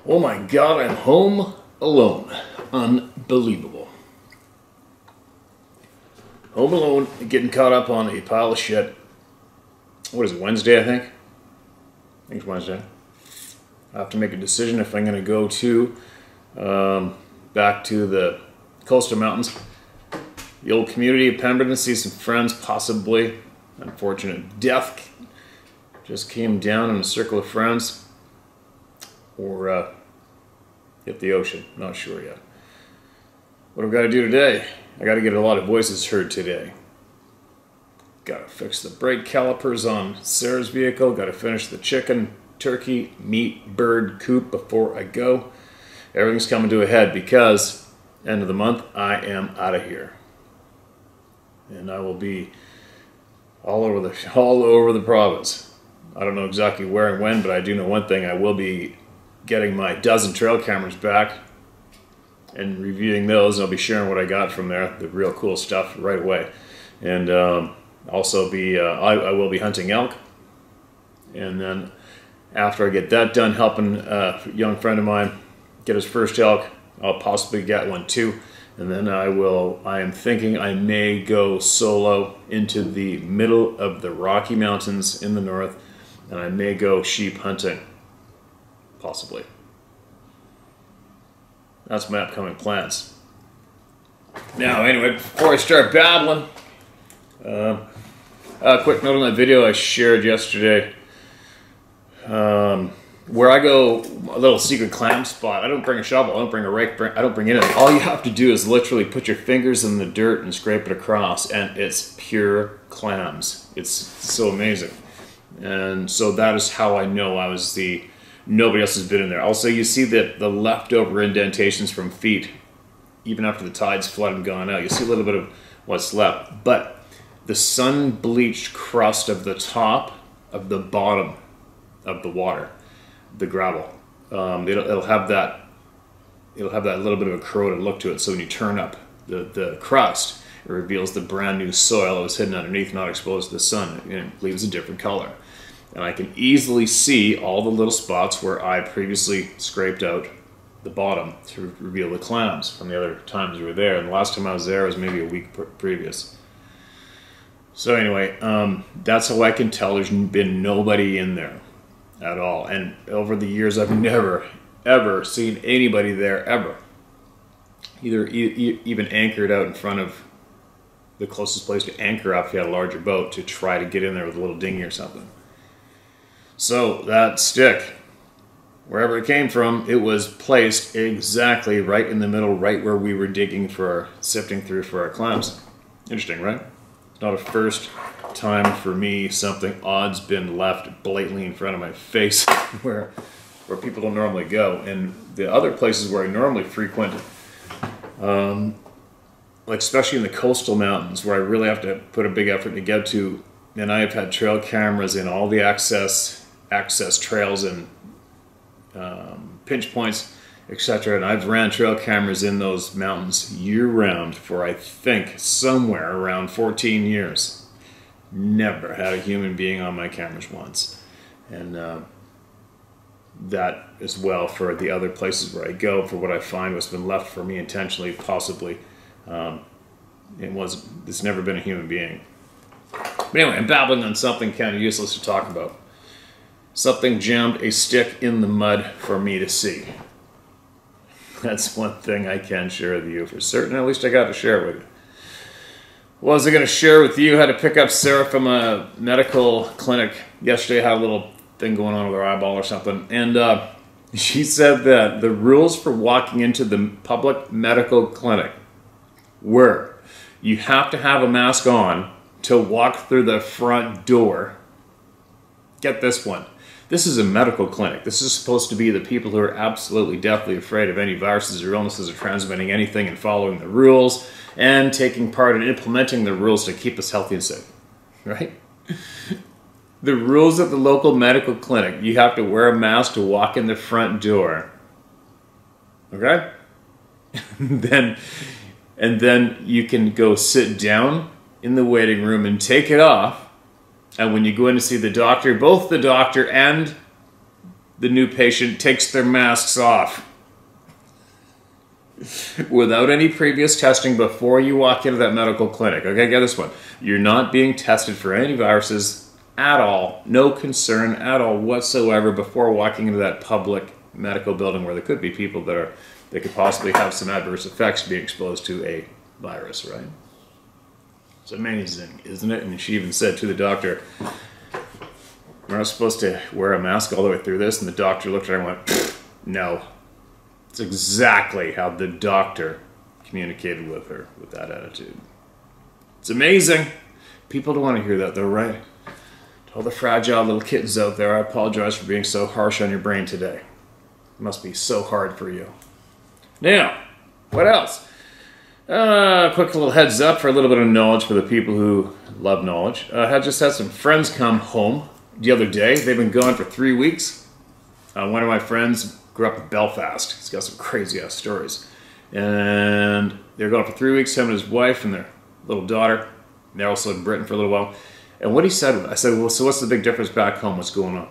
Oh my god, I'm home alone. Unbelievable. Home alone, getting caught up on a pile of shit. What is it, Wednesday, I think? I think it's Wednesday. I have to make a decision if I'm going to go to back to the coastal mountains, the old community of Pemberton, see some friends, possibly. Unfortunate death just came down in a circle of friends, or hit the ocean. Not sure yet. What have I got to do today? I got to get a lot of voices heard today. Got to fix the brake calipers on Sarah's vehicle. Got to finish the chicken, turkey, meat, bird coop before I go. Everything's coming to a head because end of the month I am out of here, and I will be all over the province. I don't know exactly where and when, but I do know one thing: I will be getting my dozen trail cameras back and reviewing those. I'll be sharing what I got from there, the real cool stuff, right away. And also be I will be hunting elk, and then after I get that done, helping a young friend of mine get his first elk, I'll possibly get one too. And then I am thinking I may go solo into the middle of the Rocky Mountains in the north, and I may go sheep hunting, possibly. That's my upcoming plans. Now, anyway, before I start babbling, a quick note on that video I shared yesterday, where I go, a little secret clam spot. I don't bring a shovel, I don't bring a rake, I don't bring anything. All you have to do is literally put your fingers in the dirt and scrape it across, and it's pure clams. It's so amazing. And so that is how I know nobody else has been in there. Also, you see that the leftover indentations from feet, even after the tide's flooded and gone out, you see a little bit of what's left. But the sun-bleached crust of the top of the bottom of the water, the gravel, it'll have that little bit of a corroded look to it. So when you turn up the crust, it reveals the brand new soil that was hidden underneath, not exposed to the sun, and it leaves a different color. And I can easily see all the little spots where I previously scraped out the bottom to reveal the clams from the other times we were there. And the last time I was there was maybe a week previous. So anyway, that's how I can tell there's been nobody in there at all. And over the years, I've never, ever seen anybody there, ever. Either even anchored out in front of the closest place to anchor up if you had a larger boat to try to get in there with a little dinghy or something. So that stick, wherever it came from, it was placed exactly right in the middle, right where we were sifting through for our clams. Interesting, right? It's not a first time for me something odd's been left blatantly in front of my face where people don't normally go. And the other places where I normally frequent, like especially in the coastal mountains where I really have to put a big effort to get to, and I have had trail cameras in all the access trails and pinch points, etc. And I've ran trail cameras in those mountains year-round for, I think, somewhere around 14 years. Never had a human being on my cameras once. And that as well for the other places where I go, for what I find what's been left for me intentionally, possibly. It's never been a human being. But anyway, I'm babbling on something kind of useless to talk about. Something jammed a stick in the mud for me to see. That's one thing I can share with you for certain. At least I got to share it with you. What was I going to share with you? I had to pick up Sarah from a medical clinic yesterday. Had a little thing going on with her eyeball or something. And she said that the rules for walking into the public medical clinic were you have to have a mask on to walk through the front door. Get this one. This is a medical clinic. This is supposed to be the people who are absolutely deathly afraid of any viruses or illnesses or transmitting anything and following the rules and taking part in implementing the rules to keep us healthy and safe, right? The rules at the local medical clinic, you have to wear a mask to walk in the front door, okay? And then you can go sit down in the waiting room and take it off. And when you go in to see the doctor, both the doctor and the new patient takes their masks off without any previous testing before you walk into that medical clinic. Okay, get this one. You're not being tested for any viruses at all. No concern at all whatsoever before walking into that public medical building where there could be people that could possibly have some adverse effects being exposed to a virus, right? It's amazing, isn't it? And she even said to the doctor, we're not supposed to wear a mask all the way through this. And the doctor looked at her and went, no. It's exactly how the doctor communicated with her with that attitude. It's amazing. People don't want to hear that though, right? To all the fragile little kittens out there, I apologize for being so harsh on your brain today. It must be so hard for you. Now, what else? Quick little heads up for a little bit of knowledge for the people who love knowledge. I just had some friends come home the other day. They've been gone for 3 weeks. One of my friends grew up in Belfast. He's got some crazy ass stories. And they're gone for 3 weeks, him and his wife and their little daughter. They're also in Britain for a little while. And what he said, I said, well, so what's the big difference back home? What's going on?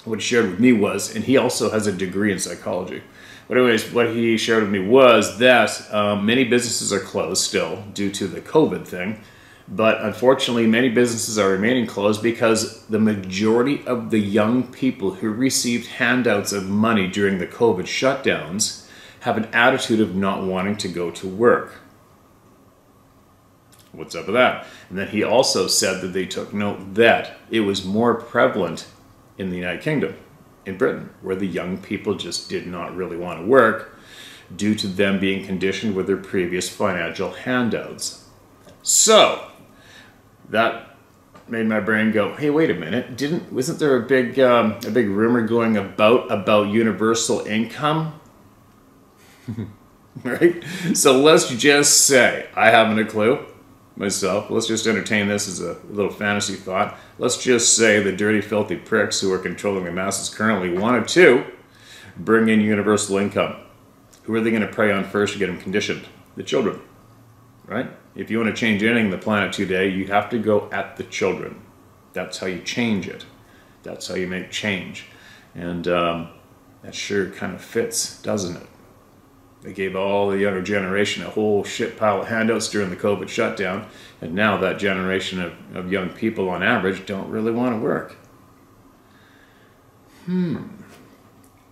What he shared with me was, and he also has a degree in psychology. But anyways, what he shared with me was that many businesses are closed still due to the COVID thing. But unfortunately, many businesses are remaining closed because the majority of the young people who received handouts of money during the COVID shutdowns have an attitude of not wanting to go to work. What's up with that? And then he also said that they took note that it was more prevalent in the United Kingdom, in Britain, where the young people just did not really want to work due to them being conditioned with their previous financial handouts. So that made my brain go, hey, wait a minute, wasn't there a big rumor going about universal income? Right? So let's just say, I haven't a clue myself, let's just entertain this as a little fantasy thought. Let's just say the dirty, filthy pricks who are controlling the masses currently wanted to bring in universal income. Who are they going to prey on first to get them conditioned? The children, right? If you want to change anything on the planet today, you have to go at the children. That's how you change it. That's how you make change. And that sure kind of fits, doesn't it? They gave all the younger generation a whole shit pile of handouts during the COVID shutdown, and now that generation of young people on average don't really want to work.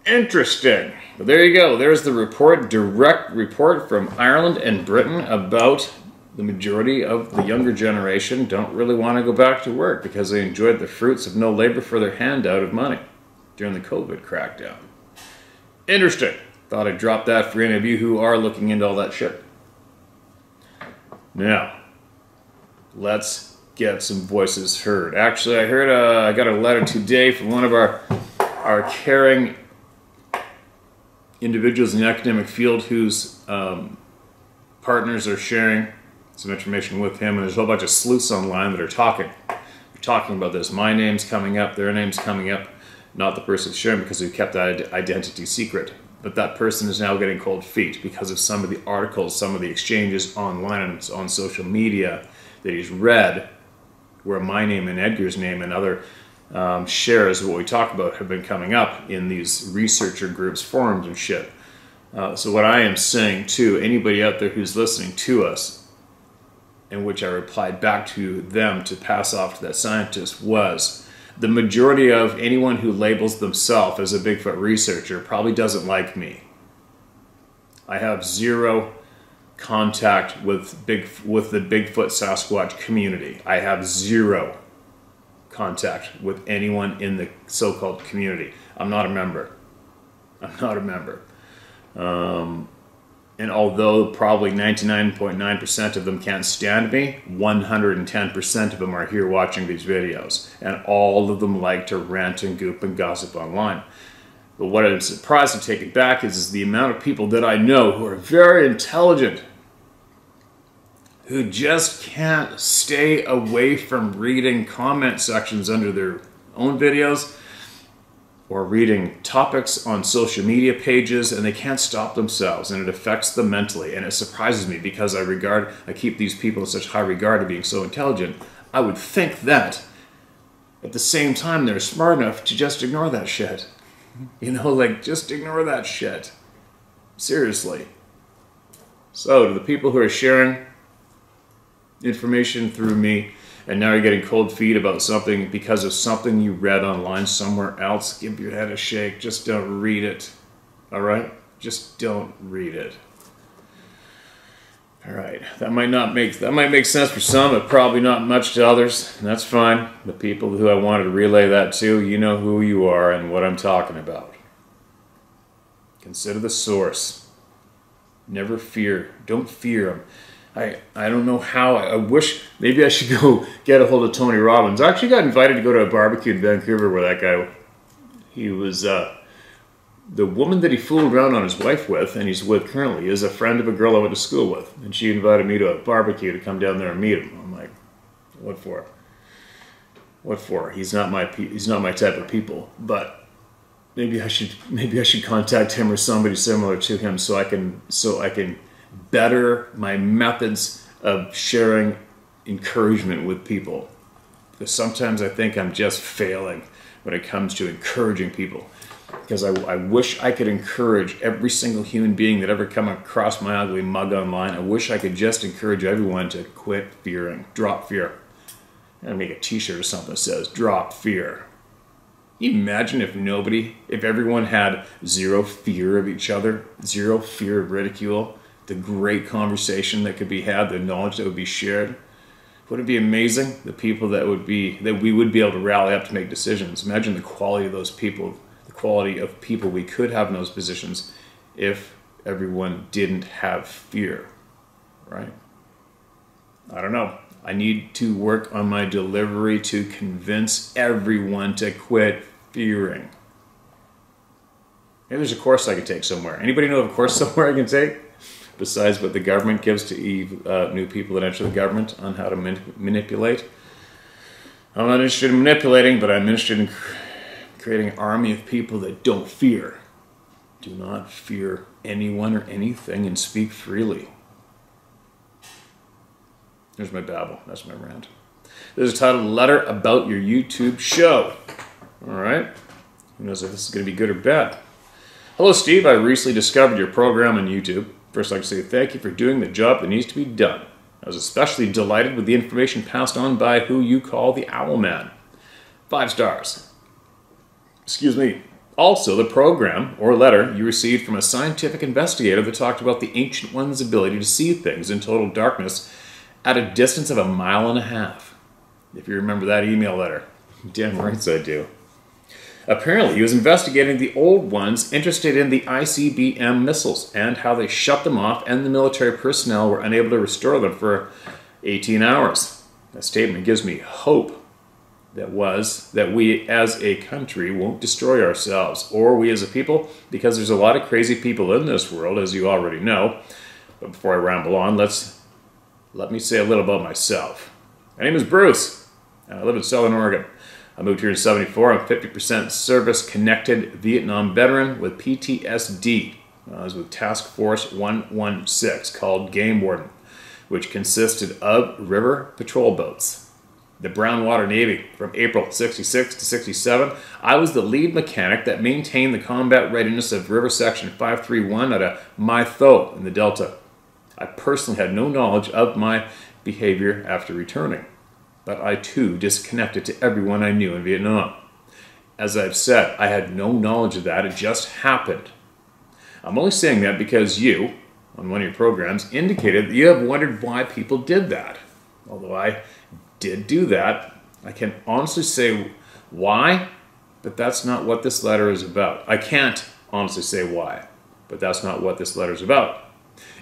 Interesting. But there you go. There's the report, direct report from Ireland and Britain about the majority of the younger generation don't really want to go back to work because they enjoyed the fruits of no labor for their handout of money during the COVID crackdown. Interesting. Thought I'd drop that for any of you who are looking into all that shit. Now, let's get some voices heard. Actually, I got a letter today from one of our caring individuals in the academic field whose partners are sharing some information with him, and there's a whole bunch of sleuths online that are talking about this. My name's coming up, their name's coming up, not the person's sharing because we kept that identity secret. But that person is now getting cold feet because of some of the articles, some of the exchanges online and on social media that he's read, where my name and Edgar's name and other shares of what we talk about have been coming up in these researcher groups, forums and shit. So what I am saying to anybody out there who's listening to us, in which I replied back to them to pass off to that scientist, was the majority of anyone who labels themselves as a Bigfoot researcher probably doesn't like me. I have zero contact with the Bigfoot Sasquatch community. I have zero contact with anyone in the so-called community. I'm not a member. And although probably 99.9% of them can't stand me, 110% of them are here watching these videos. And all of them like to rant and goop and gossip online. But what I'm surprised to take it back is the amount of people that I know who are very intelligent, who just can't stay away from reading comment sections under their own videos or reading topics on social media pages, and they can't stop themselves, and it affects them mentally. And it surprises me because I keep these people in such high regard of being so intelligent. I would think that at the same time they're smart enough to just ignore that shit. You know, like, just ignore that shit. Seriously. So, to the people who are sharing information through me, and now you're getting cold feet about something because of something you read online somewhere else, give your head a shake. Just don't read it. All right? Just don't read it. All right. That might make sense for some, but probably not much to others. And that's fine. The people who I wanted to relay that to, you know who you are and what I'm talking about. Consider the source. Never fear. Don't fear them. I don't know how. I wish maybe I should go get a hold of Tony Robbins. I actually got invited to go to a barbecue in Vancouver where that guy, he was, the woman that he fooled around on his wife with, and he's with currently, is a friend of a girl I went to school with. And she invited me to a barbecue to come down there and meet him. I'm like, what for? What for? He's not my type of people. But maybe I should contact him or somebody similar to him so I can better my methods of sharing encouragement with people. Because sometimes I think I'm just failing when it comes to encouraging people. Because I wish I could encourage every single human being that ever come across my ugly mug online. I wish I could just encourage everyone to quit fearing. Drop fear. And make a t-shirt or something that says, drop fear. Can you imagine if everyone had zero fear of each other, zero fear of ridicule, the great conversation that could be had, the knowledge that would be shared? Wouldn't it be amazing? The people that we would be able to rally up to make decisions. Imagine the quality of those people, the quality of people we could have in those positions if everyone didn't have fear, right? I don't know. I need to work on my delivery to convince everyone to quit fearing. Maybe there's a course I could take somewhere. Anybody know of a course somewhere I can take? Besides what the government gives to new people that enter the government on how to manipulate. I'm not interested in manipulating, but I'm interested in creating an army of people that don't fear. Do not fear anyone or anything and speak freely. There's my babble. That's my rant. This is titled Letter About Your YouTube Show. All right. Who knows if this is going to be good or bad. Hello, Steve. I recently discovered your program on YouTube. First, I'd like to say thank you for doing the job that needs to be done. I was especially delighted with the information passed on by who you call the Owl Man. 5 stars. Excuse me. Also, the program or letter you received from a scientific investigator that talked about the Ancient One's ability to see things in total darkness at a distance of 1.5 miles. If you remember that email letter. Damn right I do. Apparently, he was investigating the old ones interested in the ICBM missiles and how they shut them off and the military personnel were unable to restore them for 18 hours. That statement gives me hope that we as a country won't destroy ourselves, or we as a people, because there's a lot of crazy people in this world, as you already know. But before I ramble on, let me say a little about myself. My name is Bruce, and I live in Southern Oregon. I moved here in '74. I'm 50% service-connected Vietnam veteran with PTSD. I was with Task Force 116, called Game Warden, which consisted of river patrol boats. The Brown Water Navy. From April '66 to '67, I was the lead mechanic that maintained the combat readiness of River Section 531 at a My Tho in the Delta. I personally had no knowledge of my behavior after returning, but I too disconnected to everyone I knew in Vietnam. As I've said, I had no knowledge of that, it just happened. I'm only saying that because you, on one of your programs, indicated that you have wondered why people did that. Although I did do that, I can honestly say why, but that's not what this letter is about. I can't honestly say why, but that's not what this letter is about.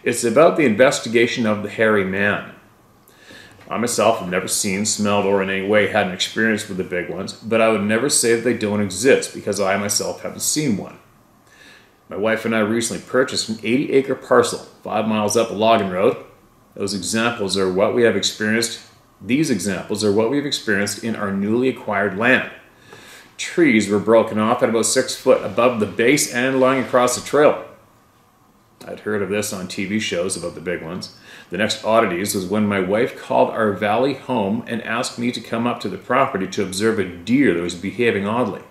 It's about the investigation of the hairy man. I myself have never seen, smelled, or in any way had an experience with the big ones, but I would never say that they don't exist because I myself haven't seen one. My wife and I recently purchased an 80-acre parcel 5 miles up a logging road. These examples are what we have experienced in our newly acquired land. Trees were broken off at about 6 foot above the base and lying across the trail. I'd heard of this on TV shows about the big ones. The next oddities was when my wife called our valley home and asked me to come up to the property to observe a deer that was behaving oddly.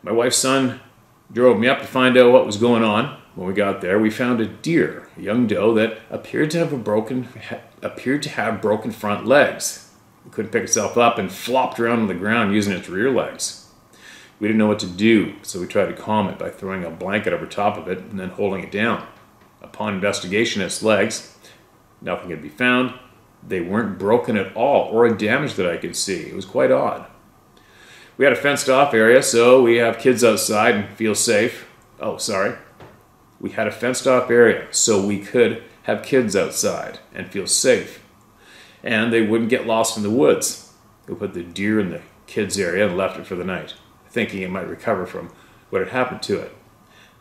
My wife's son drove me up to find out what was going on. When we got there, we found a deer, a young doe that appeared to have broken front legs. It couldn't pick itself up and flopped around on the ground using its rear legs. We didn't know what to do, so we tried to calm it by throwing a blanket over top of it and then holding it down. Upon investigation of its legs, nothing could be found. They weren't broken at all or damaged that I could see. It was quite odd. We had a fenced off area, so we have kids outside and feel safe. We had a fenced off area, so we could have kids outside and feel safe. And they wouldn't get lost in the woods. We put the deer in the kids area and left it for the night, thinking it might recover from what had happened to it.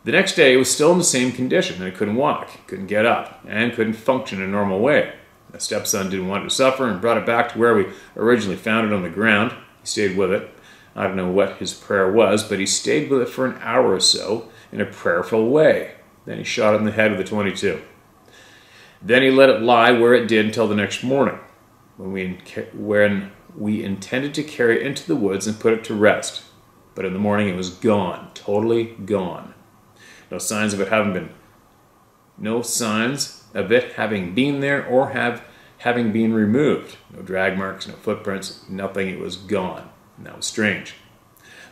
The next day, it was still in the same condition, and it couldn't walk, couldn't get up, and couldn't function in a normal way. My stepson didn't want it to suffer and brought it back to where we originally found it on the ground. He stayed with it. I don't know what his prayer was, but he stayed with it for an hour or so in a prayerful way. Then he shot it in the head with a .22. Then he let it lie where it did until the next morning, when we intended to carry it into the woods and put it to rest. But in the morning it was gone, totally gone. No signs of it having been there or having been removed. No drag marks, no footprints, nothing. It was gone. And that was strange.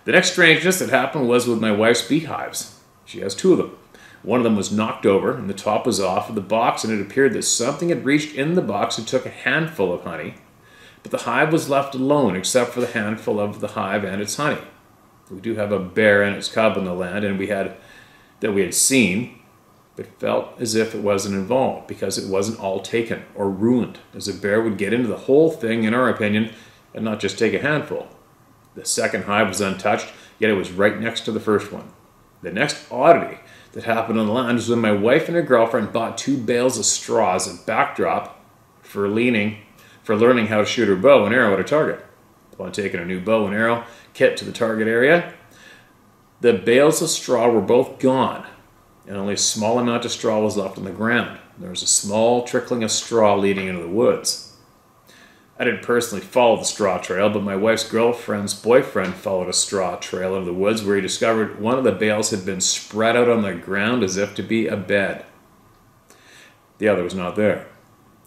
The next strangeness that happened was with my wife's beehives. She has 2 of them. One of them was knocked over and the top was off of the box, and it appeared that something had reached in the box and took a handful of honey, but the hive was left alone except for the handful of the hive and its honey. We do have a bear and its cub on the land, and we had seen, but felt as if it wasn't involved because it wasn't all taken or ruined, as a bear would get into the whole thing, in our opinion, and not just take a handful. The second hive was untouched, yet it was right next to the first one. The next oddity that happened on the land was when my wife and her girlfriend bought 2 bales of straw as a backdrop for learning how to shoot her bow and arrow at a target. Upon taking a new bow and arrow kit to the target area, the bales of straw were both gone, and only a small amount of straw was left on the ground. There was a small trickling of straw leading into the woods. I didn't personally follow the straw trail, but my wife's girlfriend's boyfriend followed a straw trail into the woods where he discovered one of the bales had been spread out on the ground as if to be a bed. The other was not there.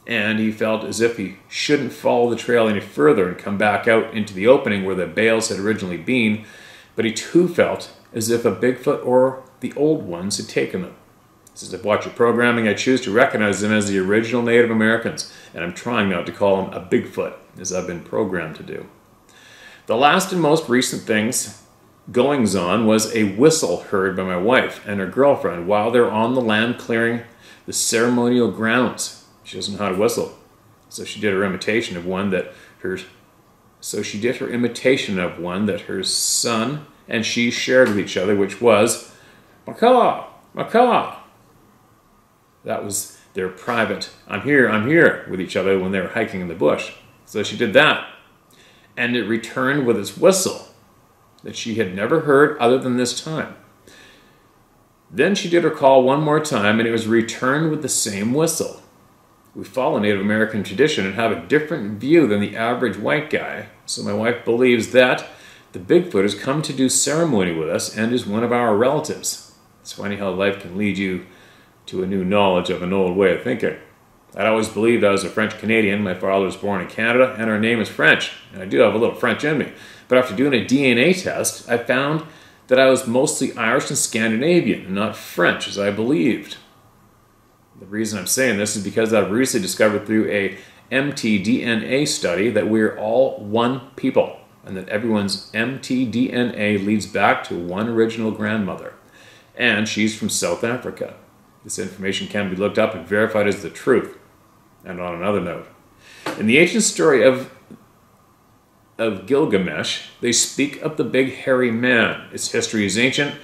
And he felt as if he shouldn't follow the trail any further and come back out into the opening where the bales had originally been, but he too felt as if a Bigfoot or the old ones had taken them. Since I've watched your programming, I choose to recognize them as the original Native Americans, and I'm trying not to call them a Bigfoot, as I've been programmed to do. The last and most recent goings-on was a whistle heard by my wife and her girlfriend while they're on the land clearing the ceremonial grounds. She doesn't know how to whistle, so she did her imitation of one that her son and she shared with each other, which was "Macaw, macaw." That was their private I'm here with each other when they were hiking in the bush. So she did that, and it returned with its whistle that she had never heard other than this time. Then she did her call one more time, and it was returned with the same whistle. We follow Native American tradition and have a different view than the average white guy, so my wife believes that the Bigfoot has come to do ceremony with us and is one of our relatives. It's funny how life can lead you to a new knowledge of an old way of thinking. I'd always believed I was a French Canadian. My father was born in Canada, and our name is French, and I do have a little French in me. But after doing a DNA test, I found that I was mostly Irish and Scandinavian, and not French, as I believed. The reason I'm saying this is because I've recently discovered through a mtDNA study that we're all one people, and that everyone's mtDNA leads back to one original grandmother, and she's from South Africa. This information can be looked up and verified as the truth. And on another note, in the ancient story of Gilgamesh, they speak of the big hairy man. Its history is ancient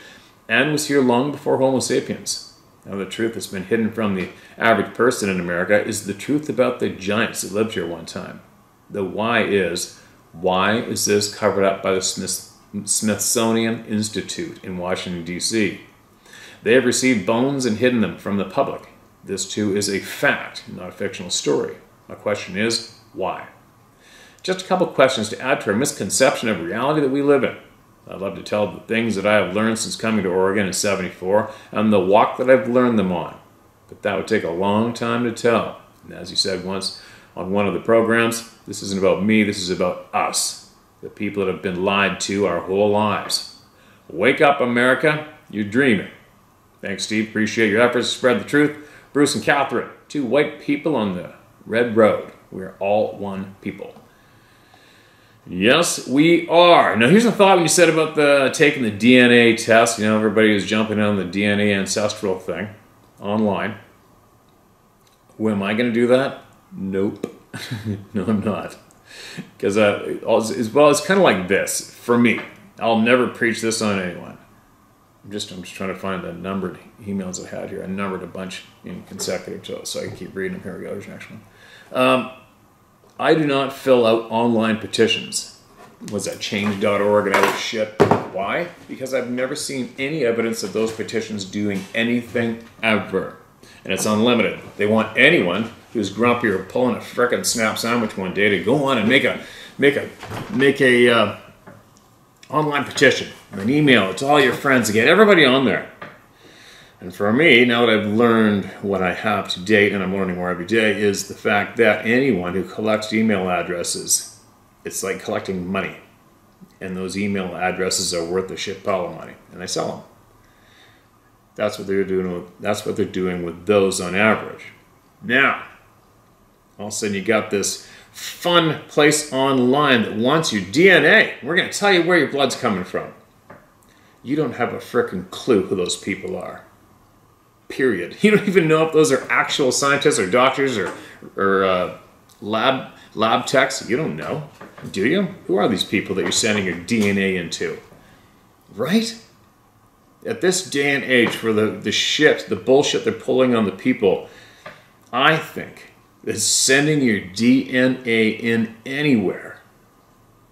and was here long before Homo sapiens. Now, the truth that's been hidden from the average person in America is the truth about the giants that lived here one time. The why is this covered up by the Smithsonian Institute in Washington, D.C.? They have received bones and hidden them from the public. This, too, is a fact, not a fictional story. My question is, why? Just a couple questions to add to our misconception of reality that we live in. I'd love to tell the things that I have learned since coming to Oregon in '74 and the walk that I've learned them on. But that would take a long time to tell. And as you said once on one of the programs, this isn't about me, this is about us, the people that have been lied to our whole lives. Wake up, America, you're dreaming. Thanks, Steve. Appreciate your efforts to spread the truth. Bruce and Catherine, 2 white people on the red road. We're all one people. Yes, we are. Now, here's a thought when you said about taking the DNA test. You know, everybody was jumping on the DNA ancestral thing online. When am I going to do that? Nope. No, I'm not. Because, well, it's kind of like this. For me, I'll never preach this on anyone. I'm just trying to find the numbered emails I had here. I numbered a bunch in consecutive, so I can keep reading them. Here we go. Here's the next one. I do not fill out online petitions. Was that change.org and other shit? Why? Because I've never seen any evidence of those petitions doing anything ever. And it's unlimited. They want anyone who's grumpy or pulling a frickin' snap sandwich one day to go on and make a online petition, an email it to all your friends to get everybody on there. And for me, now that I've learned what I have to date, and I'm learning more every day, is the fact that anyone who collects email addresses, it's like collecting money. And those email addresses are worth a shit pile of money. And they sell them. That's what they're doing with those on average. Now, all of a sudden you got this fun place online that wants your DNA. We're going to tell you where your blood's coming from. You don't have a frickin' clue who those people are. Period. You don't even know if those are actual scientists or doctors or lab techs. You don't know. Do you? Who are these people that you're sending your DNA into? Right? At this day and age, for the bullshit they're pulling on the people, I think that sending your DNA in anywhere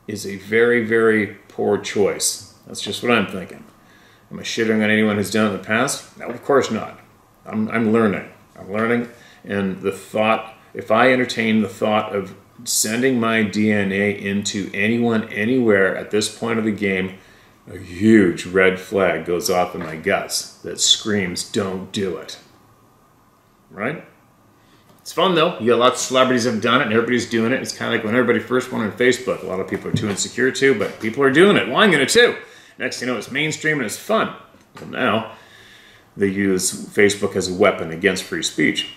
is a very, very poor choice. That's just what I'm thinking. Am I shitting on anyone who's done it in the past? No, of course not. I'm learning. I'm learning, and the thought, if I entertain the thought of sending my DNA into anyone, anywhere at this point of the game, a huge red flag goes off in my guts that screams, don't do it. Right? It's fun though. You got lots of celebrities have done it and everybody's doing it. It's kind of like when everybody first went on Facebook. A lot of people are too insecure to, but people are doing it. Well, I'm going to too. Next thing you know, it's mainstream and it's fun. Well, now they use Facebook as a weapon against free speech.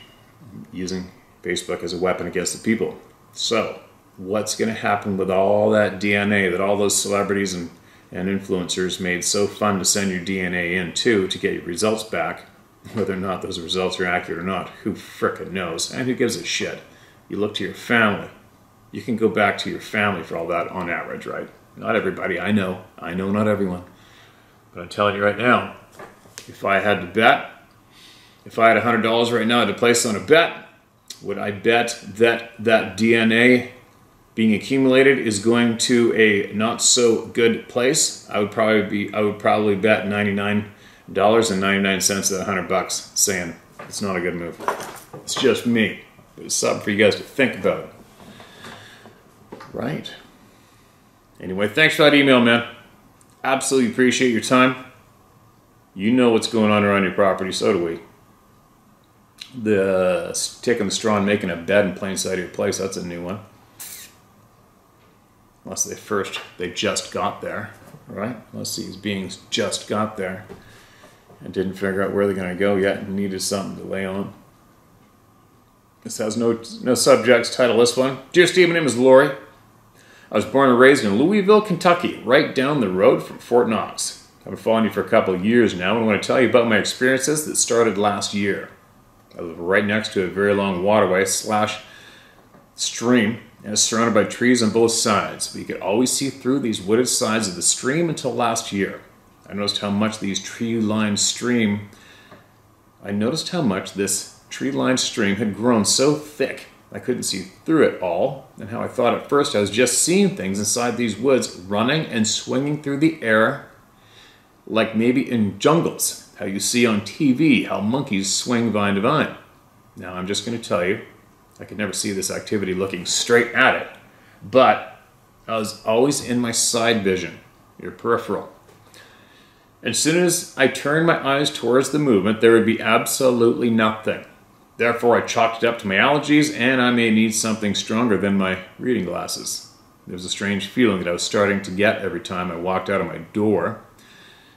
Using Facebook as a weapon against the people. So, what's going to happen with all that DNA that all those celebrities and influencers made so fun to send your DNA into to get your results back? Whether or not those results are accurate or not, who frickin' knows? And who gives a shit? You look to your family. You can go back to your family for all that on average, right? Not everybody, I know. I know not everyone. But I'm telling you right now, if I had to bet, if I had $100 right now to place on a bet, would I bet that that DNA being accumulated is going to a not so good place? I would probably bet $99.99 at $100, saying it's not a good move. It's just me. It's something for you guys to think about. Right. Anyway, thanks for that email, man. Absolutely appreciate your time. You know what's going on around your property, so do we. Taking the straw and making a bed in plain sight of your place, that's a new one. Unless they just got there, right? Unless these beings just got there and didn't figure out where they're going to go yet and needed something to lay on. This has no subjects title, this one. Dear Steve, my name is Lori. I was born and raised in Louisville, Kentucky, right down the road from Fort Knox. I've been following you for a couple of years now, and I want to tell you about my experiences that started last year. I live right next to a very long waterway / stream, and it's surrounded by trees on both sides. But you could always see through these wooded sides of the stream until last year. I noticed how much this tree-lined stream had grown so thick I couldn't see through it all, and how I thought at first I was just seeing things inside these woods running and swinging through the air like maybe in jungles, how you see on TV how monkeys swing vine to vine. Now I'm just going to tell you, I could never see this activity looking straight at it, but I was always in my side vision. your peripheral. As soon as I turned my eyes towards the movement, there would be absolutely nothing. Therefore, I chalked it up to my allergies, and I may need something stronger than my reading glasses. There was a strange feeling that I was starting to get every time I walked out of my door.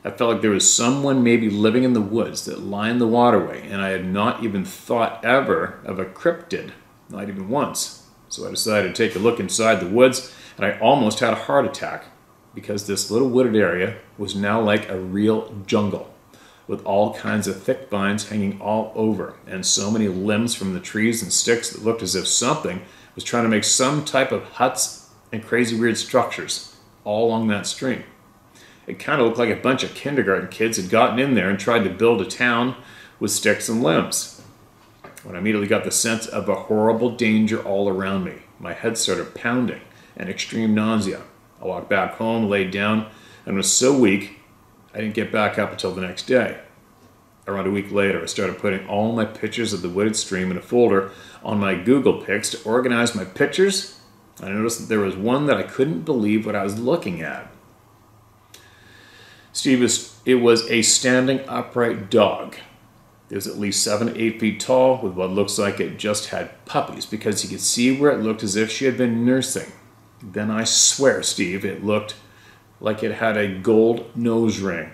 I felt like there was someone maybe living in the woods that lined the waterway, and I had not even thought ever of a cryptid, not even once. So I decided to take a look inside the woods, and I almost had a heart attack, because this little wooded area was now like a real jungle, with all kinds of thick vines hanging all over, and so many limbs from the trees and sticks that looked as if something was trying to make some type of huts and crazy weird structures all along that stream. It kind of looked like a bunch of kindergarten kids had gotten in there and tried to build a town with sticks and limbs. When I immediately got the sense of a horrible danger all around me, my head started pounding and extreme nausea. I walked back home, laid down, and was so weak I didn't get back up until the next day. Around a week later, I started putting all my pictures of the wooded stream in a folder on my Google Pics to organize my pictures. I noticed that there was one that I couldn't believe what I was looking at. Steve, it was a standing upright dog. It was at least 7 to 8 feet tall, with what looks like it just had puppies, because you could see where it looked as if she had been nursing. Then I swear, Steve, it looked like it had a gold nose ring.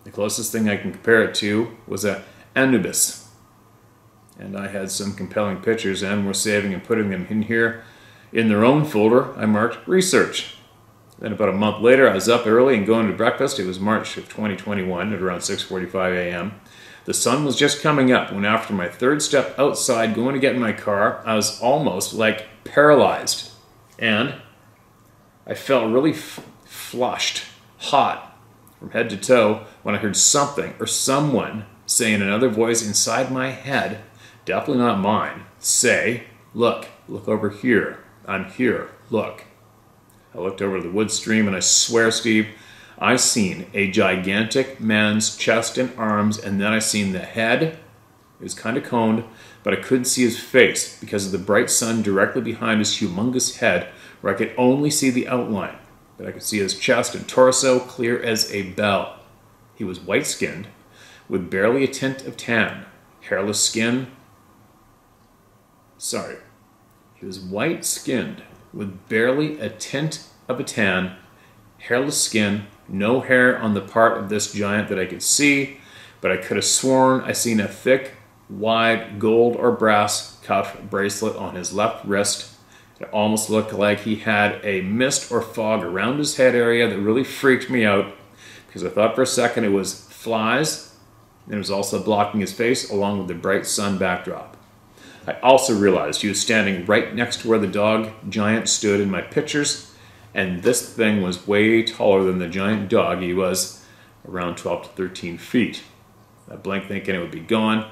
The closest thing I can compare it to was an Anubis. And I had some compelling pictures and were saving and putting them in here in their own folder I marked research. Then about a month later, I was up early and going to breakfast. It was March of 2021 at around 6:45 a.m. The sun was just coming up when, after my third step outside going to get in my car, I was almost like paralyzed. And I felt really flushed, hot, from head to toe when I heard something or someone say in another voice inside my head, definitely not mine, say, look over here, I'm here, look. I looked over to the wood stream, and I swear, Steve, I seen a gigantic man's chest and arms, and then I seen the head. It was kind of coned, but I couldn't see his face because of the bright sun directly behind his humongous head, where I could only see the outline, but I could see his chest and torso clear as a bell. He was white-skinned, with barely a tint of tan, hairless skin. He was white-skinned, with barely a tint of a tan, hairless skin, no hair on the part of this giant that I could see, but I could have sworn I seen a thick, wide gold or brass cuff bracelet on his left wrist. It almost looked like he had a mist or fog around his head area that really freaked me out, because I thought for a second it was flies, and it was also blocking his face along with the bright sun backdrop. I also realized he was standing right next to where the dog giant stood in my pictures, and this thing was way taller than the giant dog. He was around 12 to 13 feet. I blinked thinking it would be gone,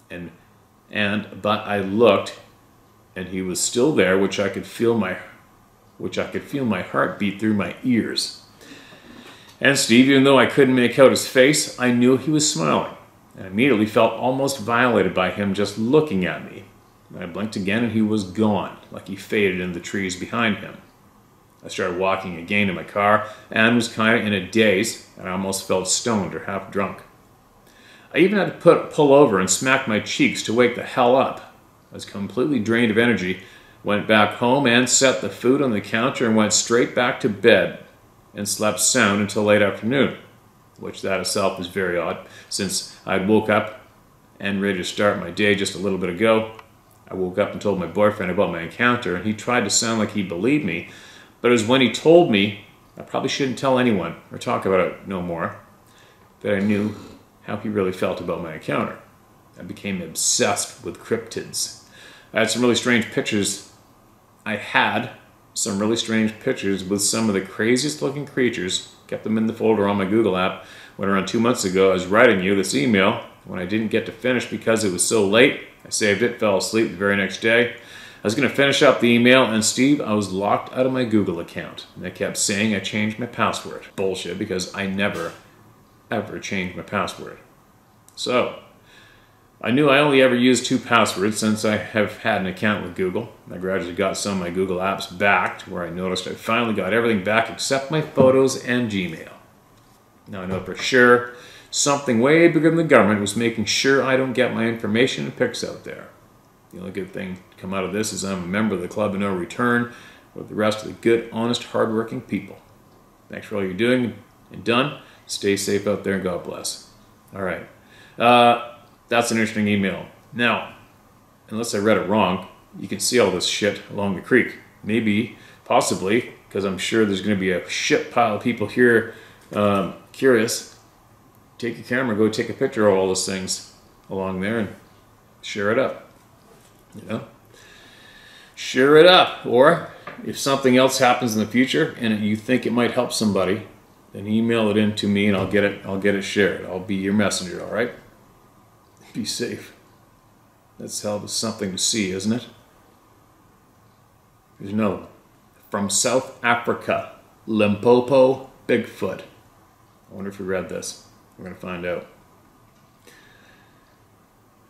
but I looked, and he was still there, which I could feel my heart beat through my ears. And Steve, even though I couldn't make out his face, I knew he was smiling. I immediately felt almost violated by him just looking at me. And I blinked again, and he was gone, like he faded in the trees behind him. I started walking again to my car and was kind of in a daze, and I almost felt stoned or half drunk. I even had to pull over and smack my cheeks to wake the hell up. I was completely drained of energy, went back home and set the food on the counter and went straight back to bed and slept sound until late afternoon, which that itself was very odd, since I woke up and ready to start my day just a little bit ago. I woke up and told my boyfriend about my encounter, and he tried to sound like he believed me, but it was when he told me I probably shouldn't tell anyone or talk about it no more that I knew how he really felt about my encounter. I became obsessed with cryptids. I had some really strange pictures. With some of the craziest looking creatures. Kept them in the folder on my Google app. When around 2 months ago I was writing you this email, when I didn't get to finish because it was so late, I saved it, fell asleep the very next day. I was going to finish up the email, and Steve, I was locked out of my Google account. And I kept saying I changed my password. Bullshit, because I never, ever changed my password. So, I knew I only ever used 2 passwords since I have had an account with Google. I gradually got some of my Google apps back to where I noticed I finally got everything back except my photos and Gmail. Now I know for sure something way bigger than the government was making sure I don't get my information and pics out there. The only good thing to come out of this is I'm a member of the Club of No Return with the rest of the good, honest, hard-working people. Thanks for all you're doing and done. Stay safe out there and God bless. All right. That's an interesting email. Now, unless I read it wrong, you can see all this shit along the creek. Maybe, possibly, because I'm sure there's going to be a shit pile of people here curious. Take your camera, go take a picture of all those things along there and share it up. You know? Share it up. Or if something else happens in the future and you think it might help somebody, then email it in to me and I'll get it shared. I'll be your messenger, all right? Be safe. That's hell of something to see, isn't it? There's another one. From South Africa, Limpopo Bigfoot. I wonder if you read this. We're going to find out.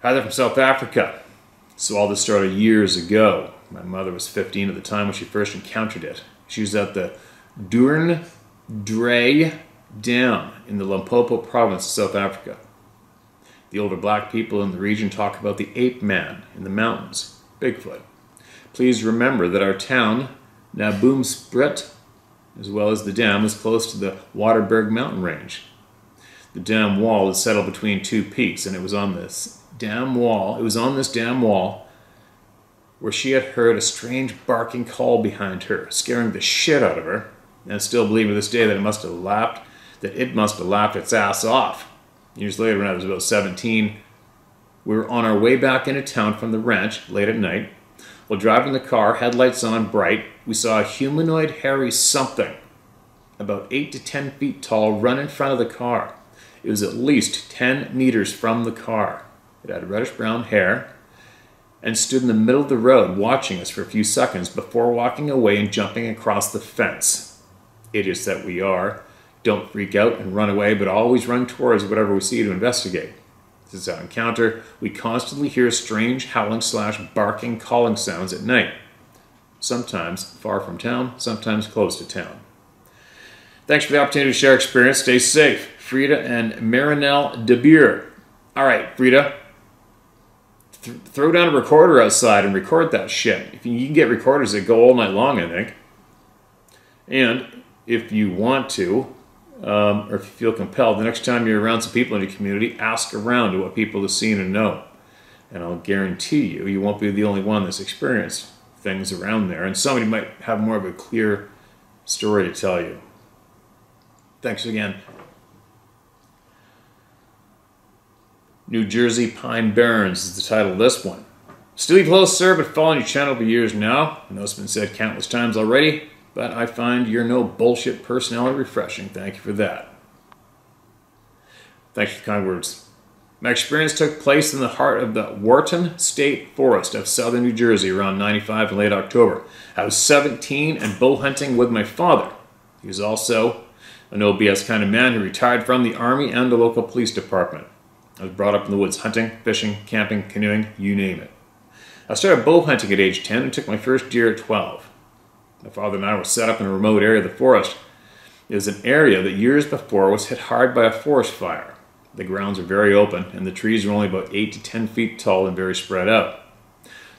Hi there from South Africa. So all this started years ago. My mother was 15 at the time when she first encountered it. She was at the Doorn Dray Dam in the Limpopo province of South Africa. The older black people in the region talk about the ape man in the mountains, Bigfoot. Please remember that our town, Naboomspruit, as well as the dam, is close to the Waterberg mountain range. The dam wall is settled between 2 peaks, and it was on this dam wall where she had heard a strange barking call behind her, scaring the shit out of her, and still believe to this day that it must have laughed its ass off. Years later, when I was about 17, we were on our way back into town from the ranch late at night. While driving the car, headlights on bright, we saw a humanoid hairy something about 8 to 10 feet tall run in front of the car. It was at least 10 meters from the car. It had reddish brown hair and stood in the middle of the road watching us for a few seconds before walking away and jumping across the fence. Idiots that we are. Don't freak out and run away, but always run towards whatever we see to investigate. This is our encounter. We constantly hear strange howling / barking calling sounds at night. Sometimes far from town, sometimes close to town. Thanks for the opportunity to share experience. Stay safe. Frida and Marinelle de Beer. All right, Frida. Throw down a recorder outside and record that shit. If you can get recorders that go all night long, I think. And if you want to, or if you feel compelled, the next time you're around some people in your community, ask around to what people have seen and know. And I'll guarantee you, you won't be the only one that's experienced things around there. And somebody might have more of a clear story to tell you. Thanks again. New Jersey Pine Barrens is the title of this one. Still close, sir, but following your channel for years now. I know it's been said countless times already, but I find your no bullshit personality refreshing. Thank you for that. Thanks for the kind words. My experience took place in the heart of the Wharton State Forest of southern New Jersey around 95 in late October. I was 17 and bow hunting with my father. He was also a no BS kind of man who retired from the Army and the local police department. I was brought up in the woods hunting, fishing, camping, canoeing, you name it. I started bow hunting at age 10 and took my first deer at 12. My father and I were set up in a remote area of the forest. It was an area that years before was hit hard by a forest fire. The grounds were very open and the trees were only about 8 to 10 feet tall and very spread out.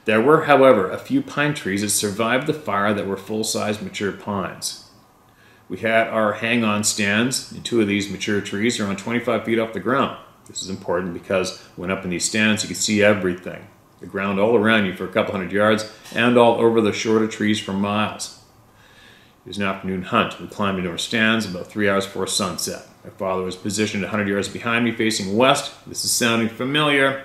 There were, however, a few pine trees that survived the fire that were full-size mature pines. We had our hang-on stands, and 2 of these mature trees are on 25 feet off the ground. This is important because when up in these stands you can see everything. The ground all around you for a couple hundred yards and all over the shorter trees for miles. It was an afternoon hunt. We climbed into our stands about 3 hours before sunset. My father was positioned 100 yards behind me facing west. This is sounding familiar.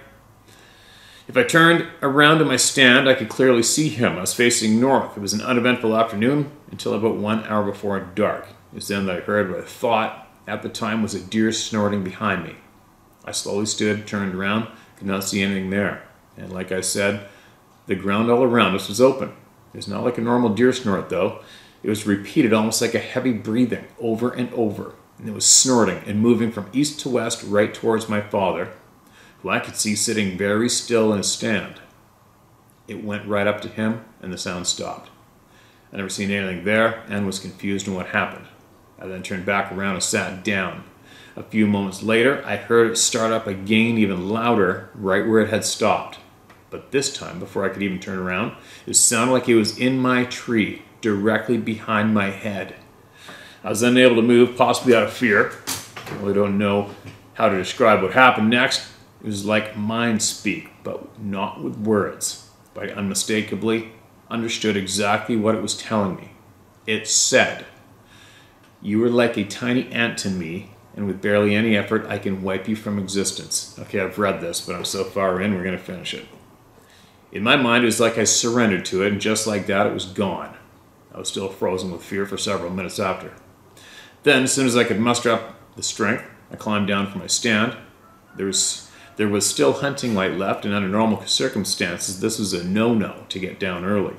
If I turned around to my stand, I could clearly see him. I was facing north. It was an uneventful afternoon until about 1 hour before dark. It was then that I heard what I thought at the time was a deer snorting behind me. I slowly stood, turned around, could not see anything there. And like I said, the ground all around us was open. It was not like a normal deer snort, though. It was repeated almost like a heavy breathing over and over. And it was snorting and moving from east to west right towards my father, who I could see sitting very still in a stand. It went right up to him, and the sound stopped. I never seen anything there, and was confused on what happened. I then turned back around and sat down. A few moments later, I heard it start up again, even louder, right where it had stopped. But this time, before I could even turn around, it sounded like it was in my tree, directly behind my head. I was unable to move, possibly out of fear. I really don't know how to describe what happened next. It was like mind speak, but not with words. But I unmistakably understood exactly what it was telling me. It said, "You were like a tiny ant to me, and with barely any effort, I can wipe you from existence." Okay, I've read this, but I'm so far in, we're going to finish it. In my mind, it was like I surrendered to it, and just like that, it was gone. I was still frozen with fear for several minutes after. Then, as soon as I could muster up the strength, I climbed down from my stand. There was still hunting light left, and under normal circumstances, this was a no-no to get down early.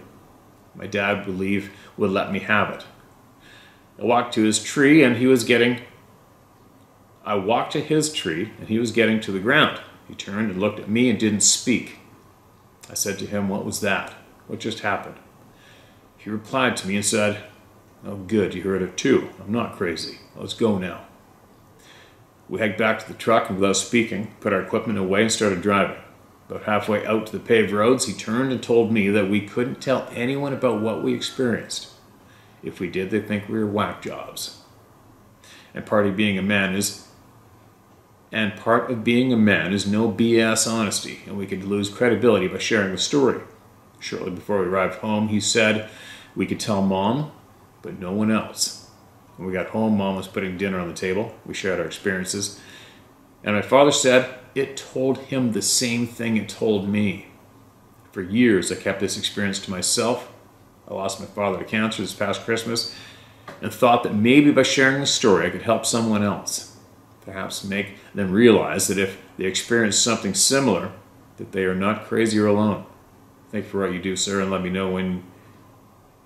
My dad would let me have it. I walked to his tree, and he was getting to the ground. He turned and looked at me and didn't speak. I said to him, "What was that? What just happened?" He replied to me and said, "Oh good, you heard it too. I'm not crazy. Let's go now." We hiked back to the truck and without speaking, put our equipment away and started driving. About halfway out to the paved roads, he turned and told me that we couldn't tell anyone about what we experienced. If we did, they'd think we were whack jobs. And part of being a man is no BS honesty, and we could lose credibility by sharing the story. Shortly before we arrived home, he said we could tell Mom, but no one else. When we got home, Mom was putting dinner on the table. We shared our experiences. And my father said it told him the same thing it told me. For years, I kept this experience to myself. I lost my father to cancer this past Christmas and thought that maybe by sharing the story, I could help someone else. Perhaps make them realize that if they experience something similar, that they are not crazy or alone. Thank you for what you do, sir, and let me know when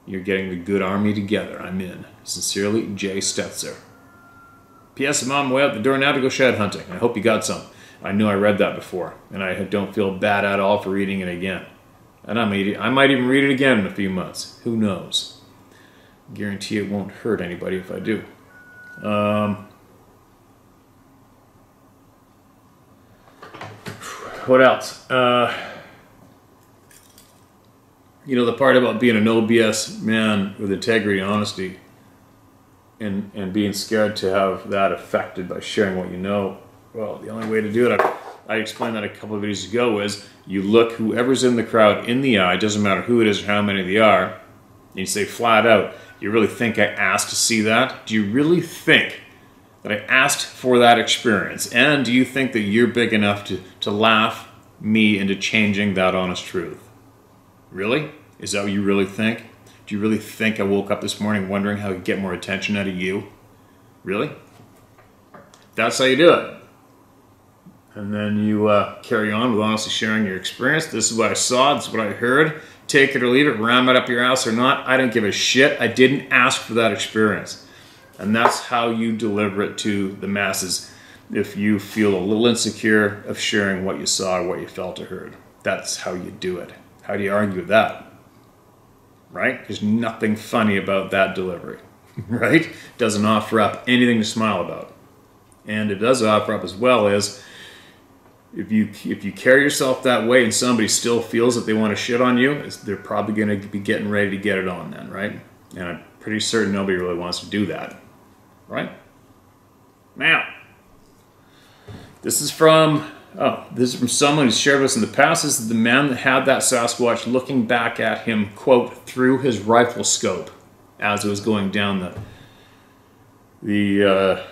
you're getting the good army together. I'm in. Sincerely, Jay Stetzer. P.S. I'm on my way out the door now to go shed hunting. I hope you got some. I know I read that before, and I don't feel bad at all for reading it again. And I might even read it again in a few months. Who knows? Guarantee it won't hurt anybody if I do. What else? You know, the part about being a no BS man with integrity and honesty and being scared to have that affected by sharing what you know. Well, the only way to do it, I explained that a couple of videos ago, is you look whoever's in the crowd in the eye, doesn't matter who it is or how many they are, and you say flat out, "You really think I asked to see that? Do you really think that I asked for that experience? And do you think that you're big enough to laugh me into changing that honest truth? Really? Is that what you really think? Do you really think I woke up this morning wondering how I could get more attention out of you? Really? That's how you do it." And then you carry on with honestly sharing your experience. This is what I saw, this is what I heard. Take it or leave it, ram it up your ass or not. I don't give a shit. I didn't ask for that experience. And that's how you deliver it to the masses if you feel a little insecure of sharing what you saw or what you felt or heard. That's how you do it. How do you argue with that? Right? There's nothing funny about that delivery. Right? Doesn't offer up anything to smile about. And it does offer up as well as if you carry yourself that way and somebody still feels that they want to shit on you, they're probably going to be getting ready to get it on then, right? And I'm pretty certain nobody really wants to do that, right? Now, this is from someone who's shared with us in the past. This is the man that had that Sasquatch looking back at him, quote, through his rifle scope as it was going down the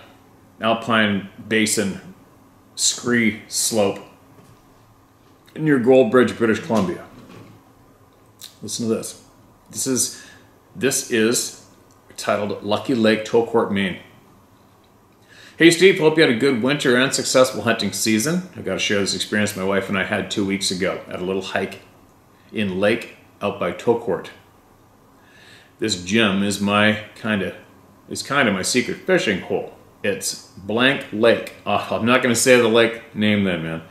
Alpine Basin scree slope near Goldbridge, British Columbia. Listen to this. This is titled Lucky Lake, Tolcourt, Maine. Hey Steve, hope you had a good winter and successful hunting season. I've got to share this experience my wife and I had 2 weeks ago at a little hike in lake out by Tolcourt. This gem is kind of my secret fishing hole. It's blank lake. Oh, I'm not going to say the lake name then, man.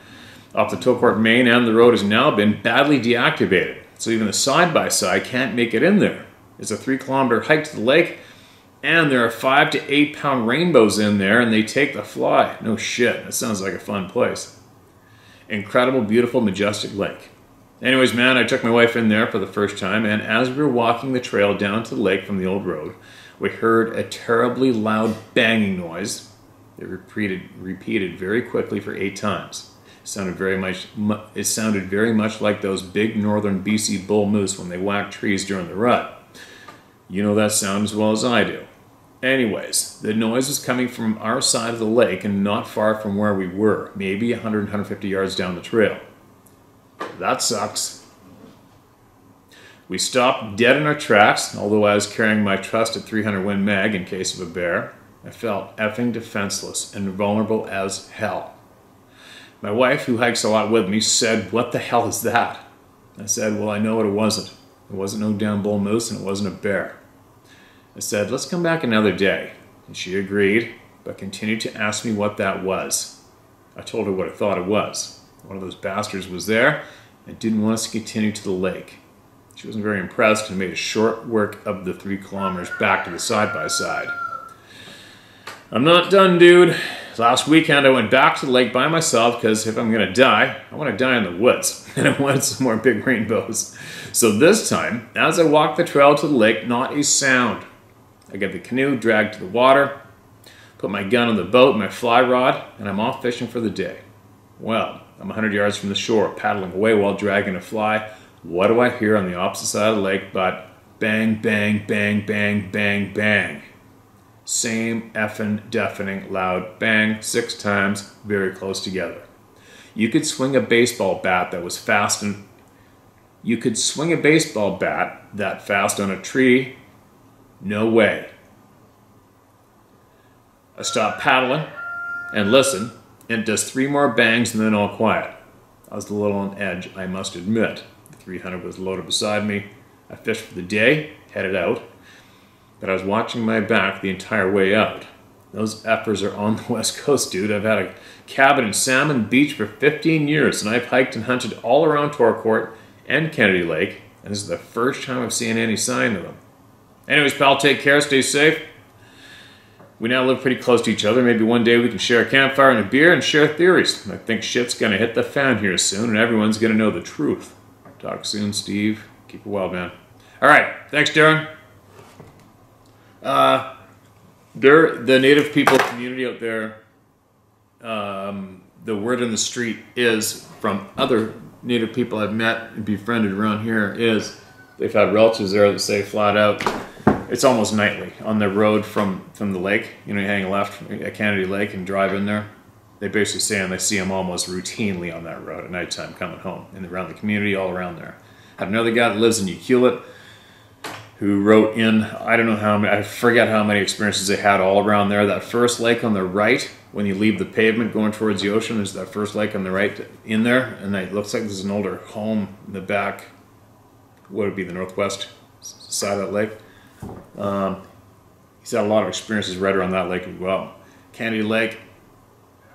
off the Tokort Main, and the road has now been badly deactivated. So even the side-by-side can't make it in there. It's a 3-kilometer hike to the lake, and there are 5 to 8 pound rainbows in there, and they take the fly. No shit, that sounds like a fun place. Incredible, beautiful, majestic lake. Anyways, man, I took my wife in there for the first time, and as we were walking the trail down to the lake from the old road, we heard a terribly loud banging noise. It repeated very quickly for 8 times. It sounded very much like those big northern BC bull moose when they whack trees during the rut. You know that sound as well as I do. Anyways, the noise was coming from our side of the lake and not far from where we were, maybe 100, 150 yards down the trail. That sucks. We stopped dead in our tracks, although I was carrying my trusted 300 Win Mag in case of a bear. I felt effing defenseless and vulnerable as hell. My wife, who hikes a lot with me, said, "What the hell is that?" I said, "Well, I know what it wasn't. It wasn't no damn bull moose, and it wasn't a bear." I said, "Let's come back another day." And she agreed, but continued to ask me what that was. I told her what I thought it was. One of those bastards was there and didn't want us to continue to the lake. She wasn't very impressed and made a short work of the 3 kilometers back to the side-by-side. I'm not done, dude. Last weekend I went back to the lake by myself because if I'm going to die, I want to die in the woods. And I wanted some more big rainbows. So this time, as I walked the trail to the lake, not a sound. I get the canoe dragged to the water, put my gun on the boat, my fly rod, and I'm off fishing for the day. Well, I'm 100 yards from the shore, paddling away while dragging a fly. What do I hear on the opposite side of the lake but bang, bang, bang, bang, bang, bang. Same effing deafening loud bang 6 times, very close together. You could swing a baseball bat that was fast and you could swing a baseball bat that fast on a tree. No way. I stop paddling and listen, and it does 3 more bangs and then all quiet. I was a little on edge, I must admit. The 300 was loaded beside me. I fished for the day, headed out, but I was watching my back the entire way out. Those effers are on the West Coast, dude. I've had a cabin in Salmon Beach for 15 years, and I've hiked and hunted all around Torcourt and Kennedy Lake, and this is the first time I've seen any sign of them. Anyways, pal, take care, stay safe. We now live pretty close to each other. Maybe one day we can share a campfire and a beer and share theories. I think shit's gonna hit the fan here soon, and everyone's gonna know the truth. Talk soon, Steve. Keep it well, man. All right, thanks, Darren. The native people community out there, the word in the street is from other native people I've met and befriended around here is they've had relatives there that say flat out, it's almost nightly on the road from the lake. You know, you hang left at Kennedy Lake and drive in there. They basically say they see them almost routinely on that road at nighttime coming home and around the community, all around there. I have another guy that lives in Ucluelet who wrote in, I don't know how many, I forget how many experiences they had all around there. That first lake on the right, when you leave the pavement going towards the ocean, there's that first lake on the right in there, and it looks like there's an older home in the back, what would be the northwest side of that lake. He's had a lot of experiences right around that lake as well. Kennedy Lake,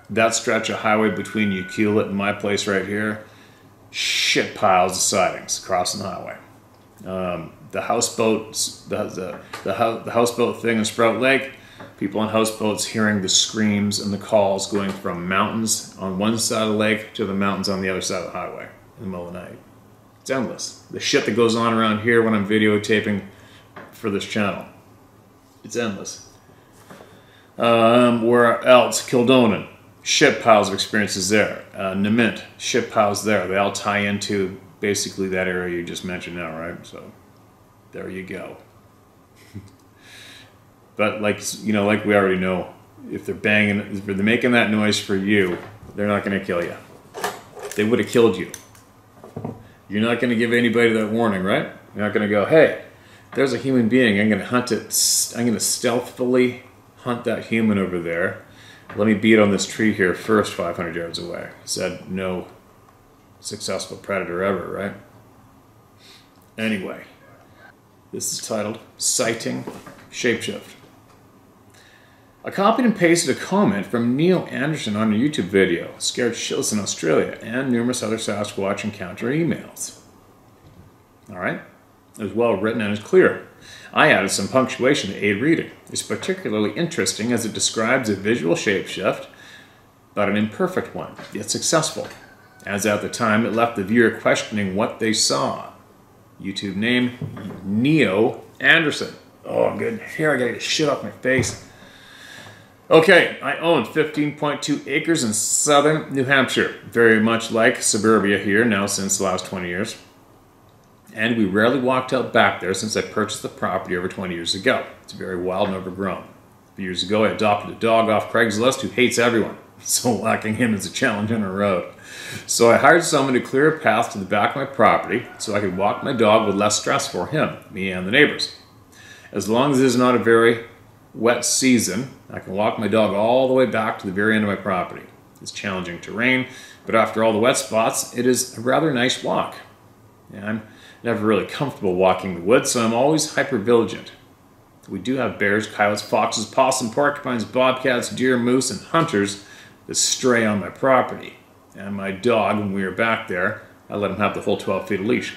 that stretch of highway between Ucluelet and my place right here, shit piles of sightings crossing the highway. The houseboats, the houseboat thing in Sprout Lake, people on houseboats hearing the screams and the calls going from mountains on one side of the lake to the mountains on the other side of the highway in the middle of the night. It's endless. The shit that goes on around here when I'm videotaping for this channel. It's endless. Where else? Kildonan. Shit piles of experiences there. Namint. Shit piles there. They all tie into basically that area you just mentioned now, right? So there you go. But like, you know, like we already know, if they're banging, if they're making that noise for you, they're not going to kill you. They would have killed you. You're not going to give anybody that warning, right? You're not going to go, hey, there's a human being. I'm going to hunt it. I'm going to stealthily hunt that human over there. Let me beat on this tree here first 500 yards away. Said no successful predator ever, right? Anyway, this is titled Sighting Shapeshift. I copied and pasted a comment from Neil Anderson on a YouTube video, scared shitless in Australia, and numerous other Sasquatch encounter emails. Alright? It was well written and is clear. I added some punctuation to aid reading. It's particularly interesting as it describes a visual shapeshift, but an imperfect one, yet successful. As at the time, it left the viewer questioning what they saw. YouTube name, Neo Anderson. Oh, good. Here, I gotta get shit off my face. Okay, I own 15.2 acres in southern New Hampshire, very much like suburbia here now since the last 20 years. And we rarely walked out back there since I purchased the property over 20 years ago. It's very wild and overgrown. A few years ago, I adopted a dog off Craigslist who hates everyone, so lacking him is a challenge on a road. So I hired someone to clear a path to the back of my property so I could walk my dog with less stress for him, me, and the neighbors. As long as it is not a very wet season, I can walk my dog all the way back to the very end of my property. It's challenging terrain, but after all the wet spots, it is a rather nice walk. Yeah, I'm never really comfortable walking the woods, so I'm always hyper-vigilant. We do have bears, coyotes, foxes, possum, porcupines, bobcats, deer, moose, and hunters that stray on my property. And my dog, when we were back there, I let him have the whole 12 feet of leash.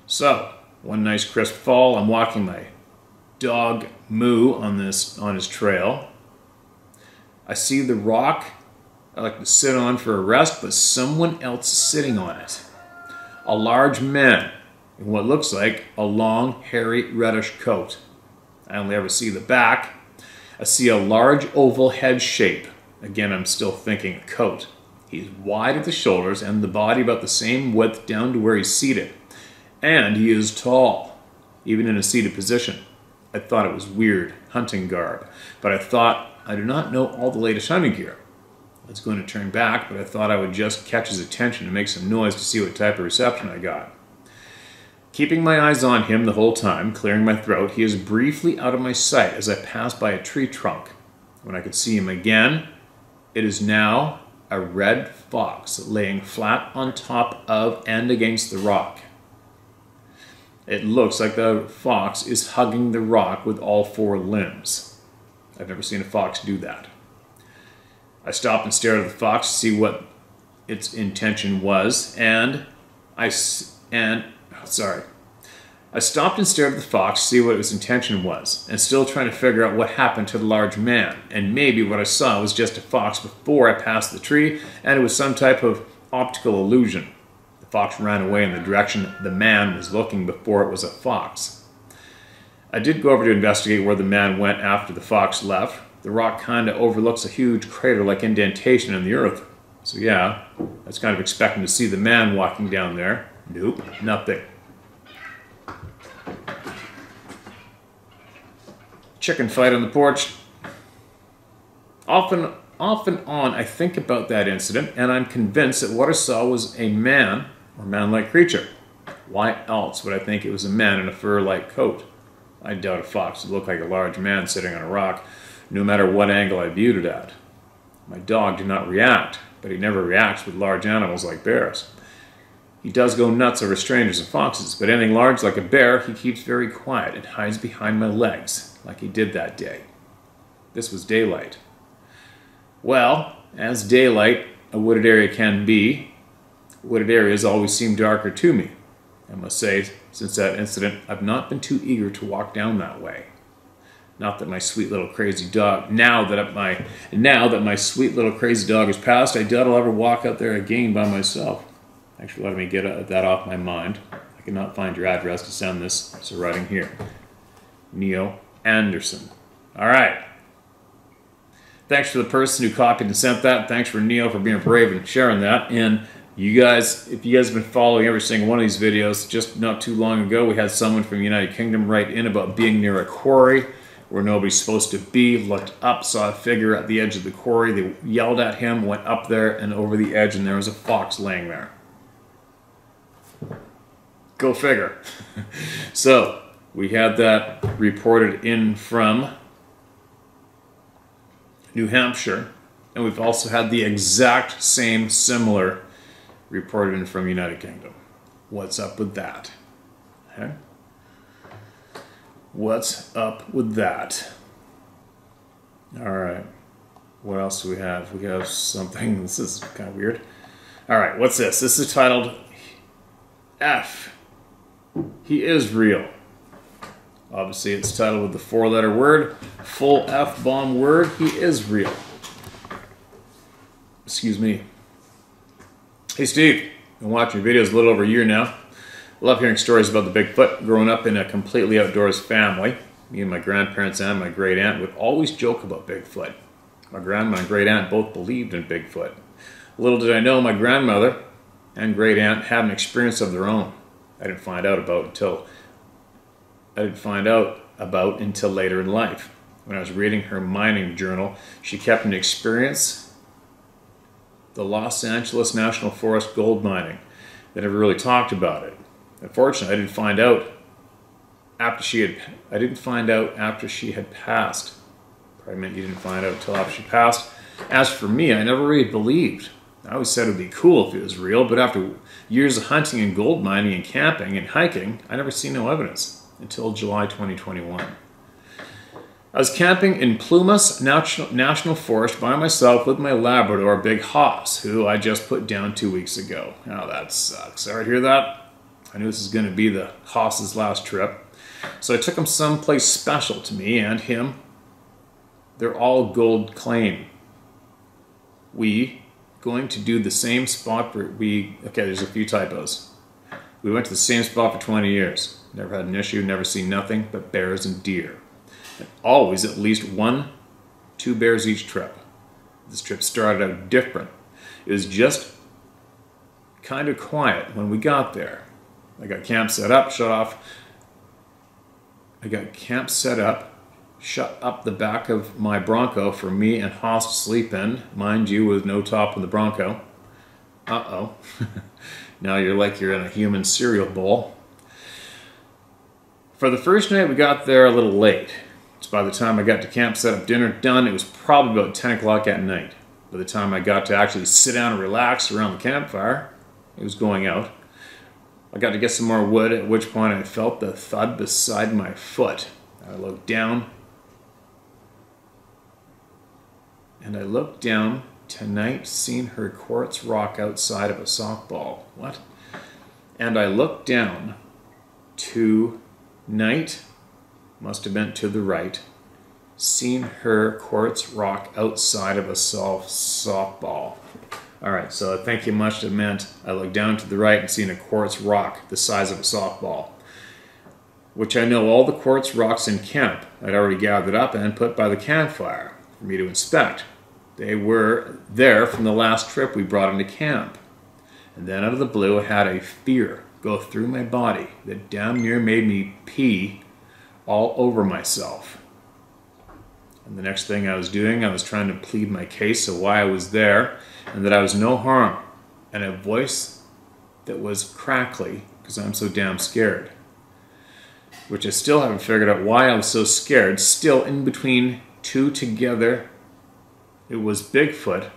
So, one nice crisp fall, I'm walking my dog Moo on his trail. I see the rock I like to sit on for a rest, but someone else is sitting on it. A large man in what looks like a long, hairy, reddish coat. I only ever see the back. I see a large oval head shape. Again, I'm still thinking a coat. He's wide at the shoulders and the body about the same width down to where he's seated. And he is tall, even in a seated position. I thought it was weird, hunting garb, but I thought I do not know all the latest hunting gear. I was going to turn back, but I thought I would just catch his attention and make some noise to see what type of reception I got. Keeping my eyes on him the whole time, clearing my throat, he is briefly out of my sight as I pass by a tree trunk. When I could see him again, it is now a red fox laying flat on top of and against the rock. It looks like the fox is hugging the rock with all four limbs. I've never seen a fox do that. I stopped and stared at the fox to see what its intention was, I stopped and stared at the fox to see what its intention was, and still trying to figure out what happened to the large man, and maybe what I saw was just a fox before I passed the tree, and it was some type of optical illusion. The fox ran away in the direction the man was looking before it was a fox. I did go over to investigate where the man went after the fox left. The rock kind of overlooks a huge crater-like indentation in the earth. So yeah, I was kind of expecting to see the man walking down there. Nope, nothing. Chicken fight on the porch. Off and on, I think about that incident, and I'm convinced that what I saw was a man or man-like creature. Why else would I think it was a man in a fur-like coat? I doubt a fox would look like a large man sitting on a rock, no matter what angle I viewed it at. My dog did not react, but he never reacts with large animals like bears. He does go nuts over strangers and foxes, but anything large like a bear, he keeps very quiet and hides behind my legs, like he did that day. This was daylight. Well, as daylight a wooded area can be, wooded areas always seem darker to me. I must say, since that incident, I've not been too eager to walk down that way. Not that my sweet little crazy dog, now that my sweet little crazy dog has passed, I doubt I'll ever walk out there again by myself. Actually, let me get that off my mind. I cannot find your address to send this, so writing here. Neo Anderson. All right. Thanks for the person who copied and sent that. Thanks for Neo for being brave and sharing that. And you guys, if you guys have been following every single one of these videos, just not too long ago, we had someone from the United Kingdom write in about being near a quarry where nobody's supposed to be, looked up, saw a figure at the edge of the quarry. They yelled at him, went up there and over the edge, and there was a fox laying there. Go figure. So, we had that reported in from New Hampshire, and we've also had the exact same similar reported in from United Kingdom. What's up with that? Okay. What's up with that? All right. What else do we have? We have something. This is kind of weird. All right. What's this? This is titled F. He is real. Obviously, it's titled with the 4-letter word, full F-bomb word. He is real. Excuse me. Hey, Steve. Been watching your videos a little over a year now. I love hearing stories about the Bigfoot. Growing up in a completely outdoors family, me and my grandparents and my great aunt would always joke about Bigfoot. My grandma and great aunt both believed in Bigfoot. Little did I know my grandmother and great aunt had an experience of their own. I didn't find out about until later in life. When I was reading her mining journal, she kept an experience, the Los Angeles National Forest gold mining. They never really talked about it. Unfortunately, I didn't find out after she had passed. Probably meant you didn't find out until after she passed. As for me, I never really believed. I always said it would be cool if it was real, but after years of hunting and gold mining and camping and hiking, I never seen no evidence until July 2021. I was camping in Plumas National Forest by myself with my Labrador, Big Hoss, who I just put down 2 weeks ago. Now that sucks. Ever hear that? I knew this was going to be the Hoss's last trip. So I took him someplace special to me and him. They're all gold claim. We going to do the same spot for okay, there's a few typos. We went to the same spot for 20 years. Never had an issue, never seen nothing but bears and deer. And always at least 1-2 bears each trip. This trip started out different. It was just kind of quiet when we got there. I got camp set up, shut up the back of my Bronco for me and Hoss to sleep in, mind you, with no top on the Bronco. Uh-oh. Now you're like you're in a human cereal bowl. For the first night, we got there a little late. So by the time I got to camp, set up dinner, done, it was probably about 10 o'clock at night. By the time I got to actually sit down and relax around the campfire, it was going out. I got to get some more wood, at which point I felt the thud beside my foot. I looked down, tonight, seen her quartz rock outside of a softball. What? And I looked down, tonight, must have been to the right, seen her quartz rock outside of a softball. Alright, so thank you much have meant I looked down to the right and seen a quartz rock the size of a softball. Which I know all the quartz rocks in camp I'd already gathered up and put by the campfire for me to inspect. They were there from the last trip we brought into camp. And then out of the blue I had a fear go through my body that damn near made me pee all over myself. And the next thing I was doing, I was trying to plead my case of why I was there and that I was no harm. And a voice that was crackly because I'm so damn scared. Which I still haven't figured out why I was so scared. Still in between two together. It was Bigfoot.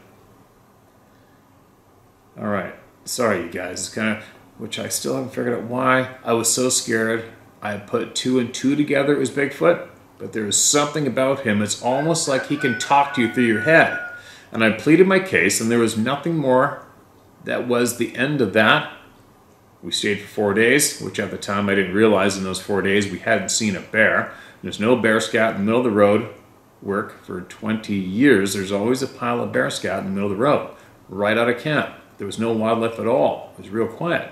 Alright, sorry you guys. It's kind of, which I still haven't figured out why I was so scared. I put 2 and 2 together, it was Bigfoot. But there is something about him, it's almost like he can talk to you through your head. And I pleaded my case, and there was nothing more. That was the end of that. We stayed for 4 days, which at the time I didn't realize in those 4 days we hadn't seen a bear. There's no bear scat in the middle of the road. Work for 20 years, there's always a pile of bear scat in the middle of the road, right out of camp. There was no wildlife at all. It was real quiet.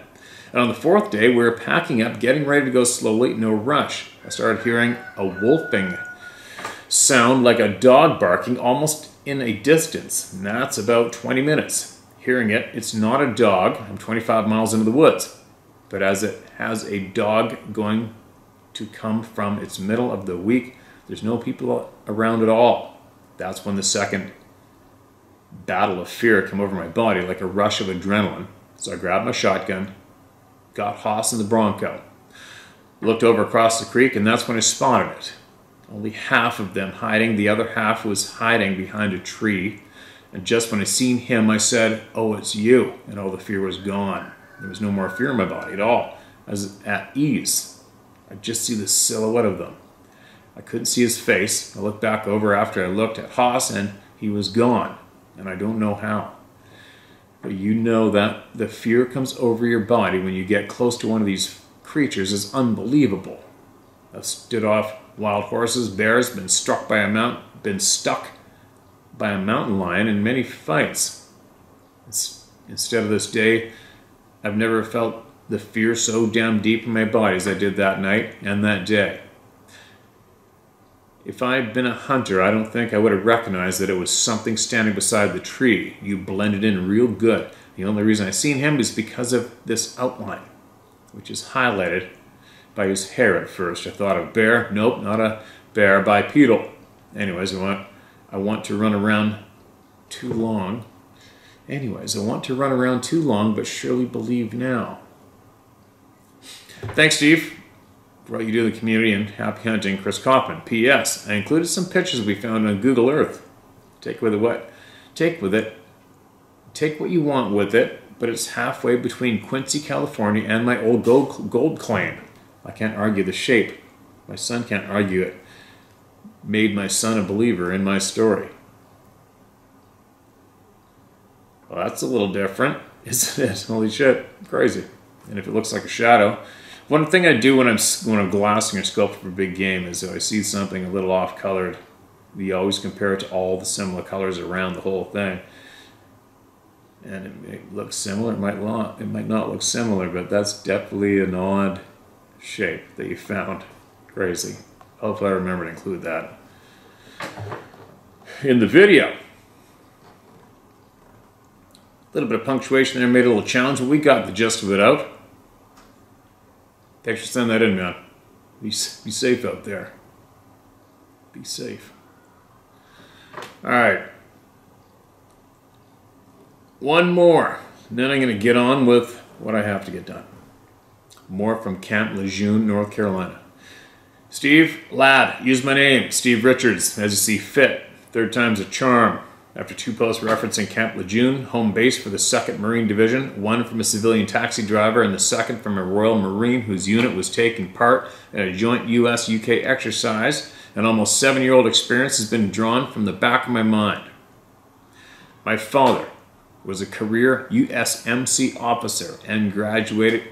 And on the 4th day, we were packing up, getting ready to go slowly, no rush. I started hearing a wolfing sound like a dog barking almost in a distance. And that's about 20 minutes. Hearing it, it's not a dog. I'm 25 miles into the woods. But as it has a dog going to come from its middle of the week, there's no people around at all. That's when the second battle of fear came over my body like a rush of adrenaline. So I grabbed my shotgun, got Hoss in the Bronco, looked over across the creek, and that's when I spotted it. Only half of them hiding, the other half was hiding behind a tree. And just when I seen him, I said, "Oh, it's you." And all the fear was gone. There was no more fear in my body at all. I was at ease. I just see the silhouette of them. I couldn't see his face. I looked back over after I looked at Haas, and he was gone, and I don't know how. But you know that the fear comes over your body when you get close to one of these creatures is unbelievable. I've stood off wild horses, bears, been stuck by a mountain lion in many fights. Instead of this day, I've never felt the fear so damn deep in my body as I did that night and that day. If I had been a hunter, I don't think I would have recognized that it was something standing beside the tree. You blended in real good. The only reason I seen him is because of this outline, which is highlighted by his hair at first. I thought of bear. Nope, not a bear, bipedal. Anyways, I want to run around too long. But surely believe now. Thanks, Steve, for what you do in the community, and happy hunting, Chris Kaufman. P.S. I included some pictures we found on Google Earth. Take what you want with it, but it's halfway between Quincy, California, and my old gold claim. I can't argue the shape. My son can't argue it. Made my son a believer in my story. Well, that's a little different, isn't it? Holy shit, crazy. And if it looks like a shadow. One thing I do when I'm glassing or sculpting for big game is if I see something a little off-colored, we always compare it to all the similar colors around the whole thing. And it may look similar, it might not look similar, but that's definitely an odd shape that you found. Crazy. Hopefully I remember to include that in the video. A little bit of punctuation there made a little challenge, but we got the gist of it out. Thanks for sending that in, man. Be safe out there. Be safe. All right. One more. And then I'm going to get on with what I have to get done. More from Camp Lejeune, North Carolina. Steve, lad, use my name, Steve Richards, as you see fit. Third time's a charm. After 2 posts referencing Camp Lejeune, home base for the 2nd Marine Division, one from a civilian taxi driver and the second from a Royal Marine whose unit was taking part in a joint US-UK exercise, an almost 7-year-old experience has been drawn from the back of my mind. My father was a career USMC officer and graduate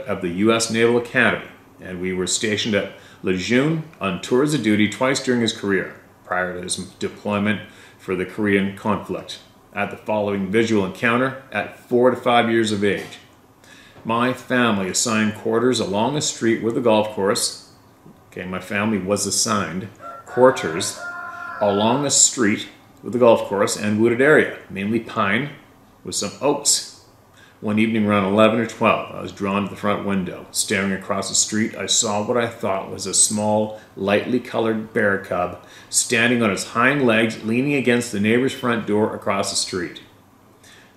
of the US Naval Academy, and we were stationed at Lejeune on tours of duty twice during his career, prior to his deployment for the Korean conflict. At the following visual encounter at 4 to 5 years of age. My family assigned quarters along a street with a golf course. Okay, my family was assigned quarters along a street with a golf course and wooded area, mainly pine with some oaks. One evening around 11 or 12, I was drawn to the front window. Staring across the street, I saw what I thought was a small, lightly colored bear cub standing on its hind legs, leaning against the neighbor's front door across the street.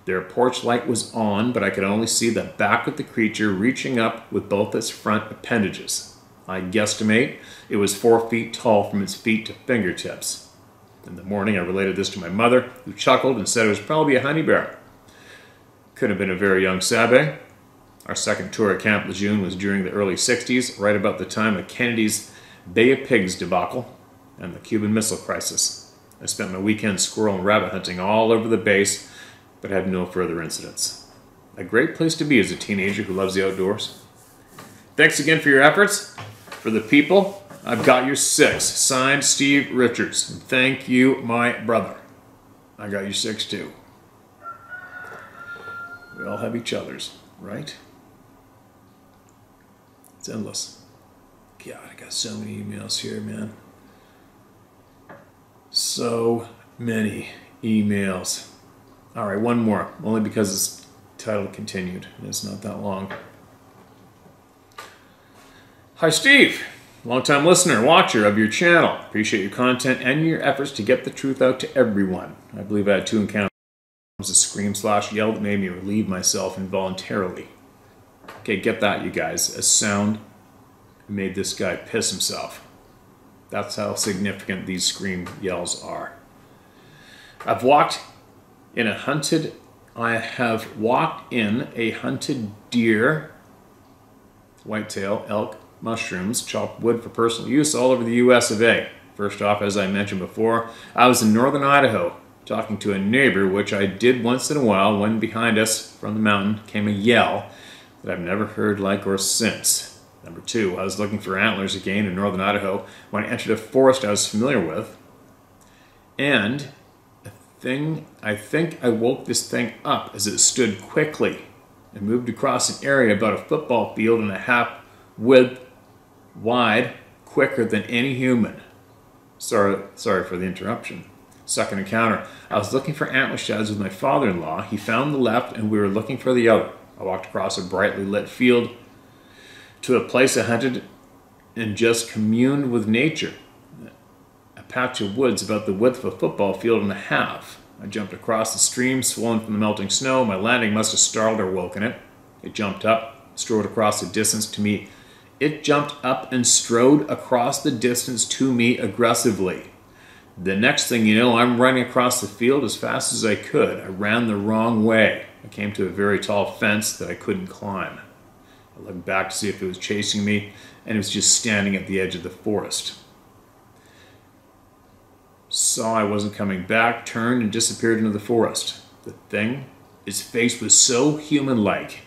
Their porch light was on, but I could only see the back of the creature reaching up with both its front appendages. I guesstimate it was 4 feet tall from its feet to fingertips. In the morning, I related this to my mother, who chuckled and said it was probably a honey bear. Could have been a very young Sabe. Our second tour at Camp Lejeune was during the early 60s, right about the time of Kennedy's Bay of Pigs debacle and the Cuban Missile Crisis. I spent my weekend squirrel and rabbit hunting all over the base, but had no further incidents. A great place to be as a teenager who loves the outdoors. Thanks again for your efforts. For the people, I've got your 6. Signed, Steve Richards. And thank you, my brother. I got your 6 too. We all have each other's, right? It's endless. God, I got so many emails here, man. So many emails. All right, one more, only because it's titled Continued, and it's not that long. Hi, Steve. Long-time listener, watcher of your channel. Appreciate your content and your efforts to get the truth out to everyone. I believe I had 2 encounters. A scream/yell that made me relieve myself involuntarily. Okay, get that, you guys. A sound made this guy piss himself. That's how significant these scream yells are. I have walked in a hunted deer, whitetail, elk, mushrooms, chopped wood for personal use all over the US of A. First off, as I mentioned before, I was in northern Idaho talking to a neighbor, which I did once in a while when behind us from the mountain came a yell that I've never heard like or since. Number two, I was looking for antlers again in northern Idaho when I entered a forest I was familiar with. And I think I woke this thing up as it stood quickly and moved across an area about a football field and a half width wide quicker than any human. Sorry for the interruption. Second encounter. I was looking for antler sheds with my father-in-law. He found the left and we were looking for the other. I walked across a brightly lit field to a place I hunted and just communed with nature. A patch of woods about the width of a football field and a half. I jumped across the stream, swollen from the melting snow. My landing must have startled or woken it. It jumped up, strode across the distance to me. It jumped up and strode across the distance to me aggressively. The next thing you know, I'm running across the field as fast as I could. I ran the wrong way. I came to a very tall fence that I couldn't climb. I looked back to see if it was chasing me, and it was just standing at the edge of the forest. Saw I wasn't coming back, turned and disappeared into the forest. The thing, its face was so human-like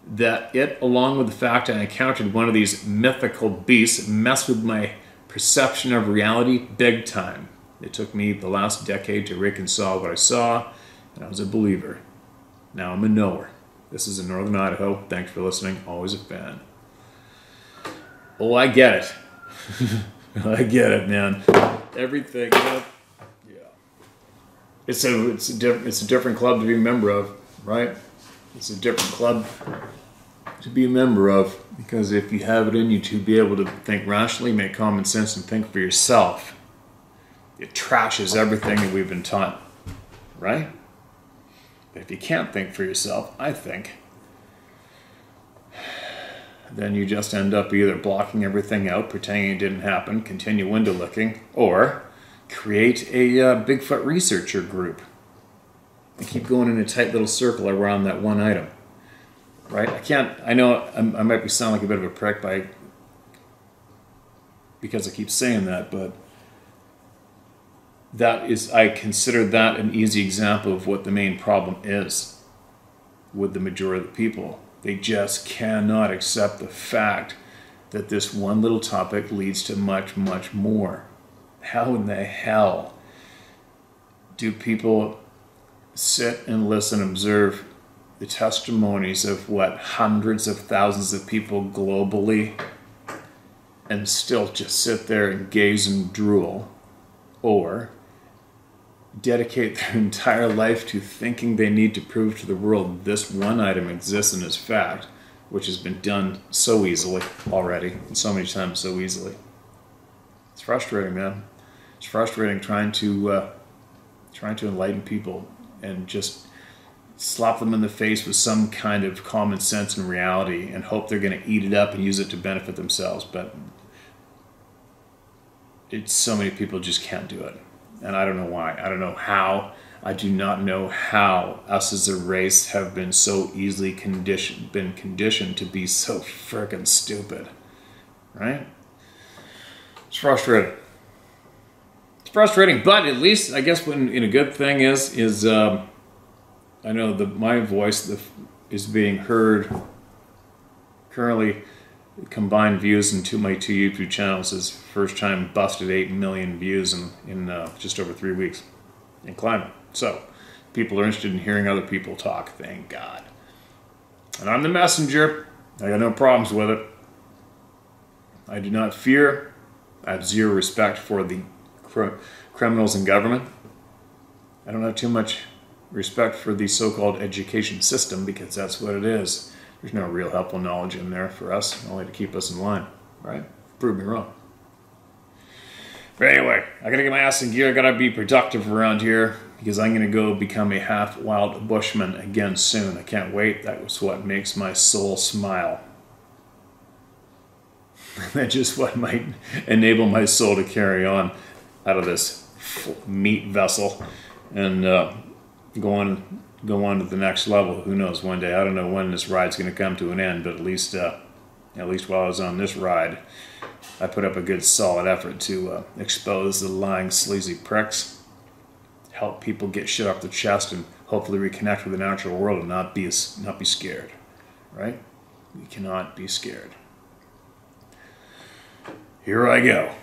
that it, along with the fact I encountered one of these mythical beasts, messed with my perception of reality big time. It took me the last decade to reconcile what I saw, and I was a believer. Now I'm a knower. This is in northern Idaho. Thanks for listening. Always a fan. Oh, I get it. I get it, man. Everything. Yeah. It's a different club to be a member of, right? It's a different club to be a member of, because if you have it in you to be able to think rationally, make common sense, and think for yourself, it trashes everything that we've been taught, right? But if you can't think for yourself, I think, then you just end up either blocking everything out, pretending it didn't happen, continue window looking, or create a Bigfoot researcher group and keep going in a tight little circle around that one item, right? I know I might be sounding like a bit of a prick because I keep saying that, but I consider that an easy example of what the main problem is with the majority of the people. They just cannot accept the fact that this one little topic leads to much, much more. How in the hell do people sit and listen and observe the testimonies of hundreds of thousands of people globally and still just sit there and gaze and drool, or dedicate their entire life to thinking they need to prove to the world this one item exists and is fact, which has been done so easily already, and so many times so easily. It's frustrating, man. It's frustrating trying to enlighten people and just slap them in the face with some kind of common sense and reality and hope they're going to eat it up and use it to benefit themselves. But so many people just can't do it. And I don't know why. I don't know how. I do not know how us as a race have been so easily conditioned to be so frickin' stupid. Right? It's frustrating. It's frustrating, but at least I guess a good thing is I know that my voice is being heard. Currently, combined views into my two YouTube channels is first time busted 8 million views in just over 3 weeks in climbing. So people are interested in hearing other people talk, thank God. And I'm the messenger. I got no problems with it. I do not fear. I have zero respect for the criminals in government. I don't have too much respect for the so-called education system, because that's what it is. There's no real helpful knowledge in there for us, only to keep us in line, right? Prove me wrong. But anyway, I gotta get my ass in gear. I gotta be productive around here, because I'm gonna go become a half-wild bushman again soon. I can't wait. That was what makes my soul smile. That's just what might enable my soul to carry on out of this meat vessel and go on to the next level. Who knows, one day. I don't know when this ride's going to come to an end, but at least at least while I was on this ride, I put up a good solid effort to expose the lying sleazy pricks, help people get shit off their chest, and hopefully reconnect with the natural world and not be scared, right? We cannot be scared. Here I go.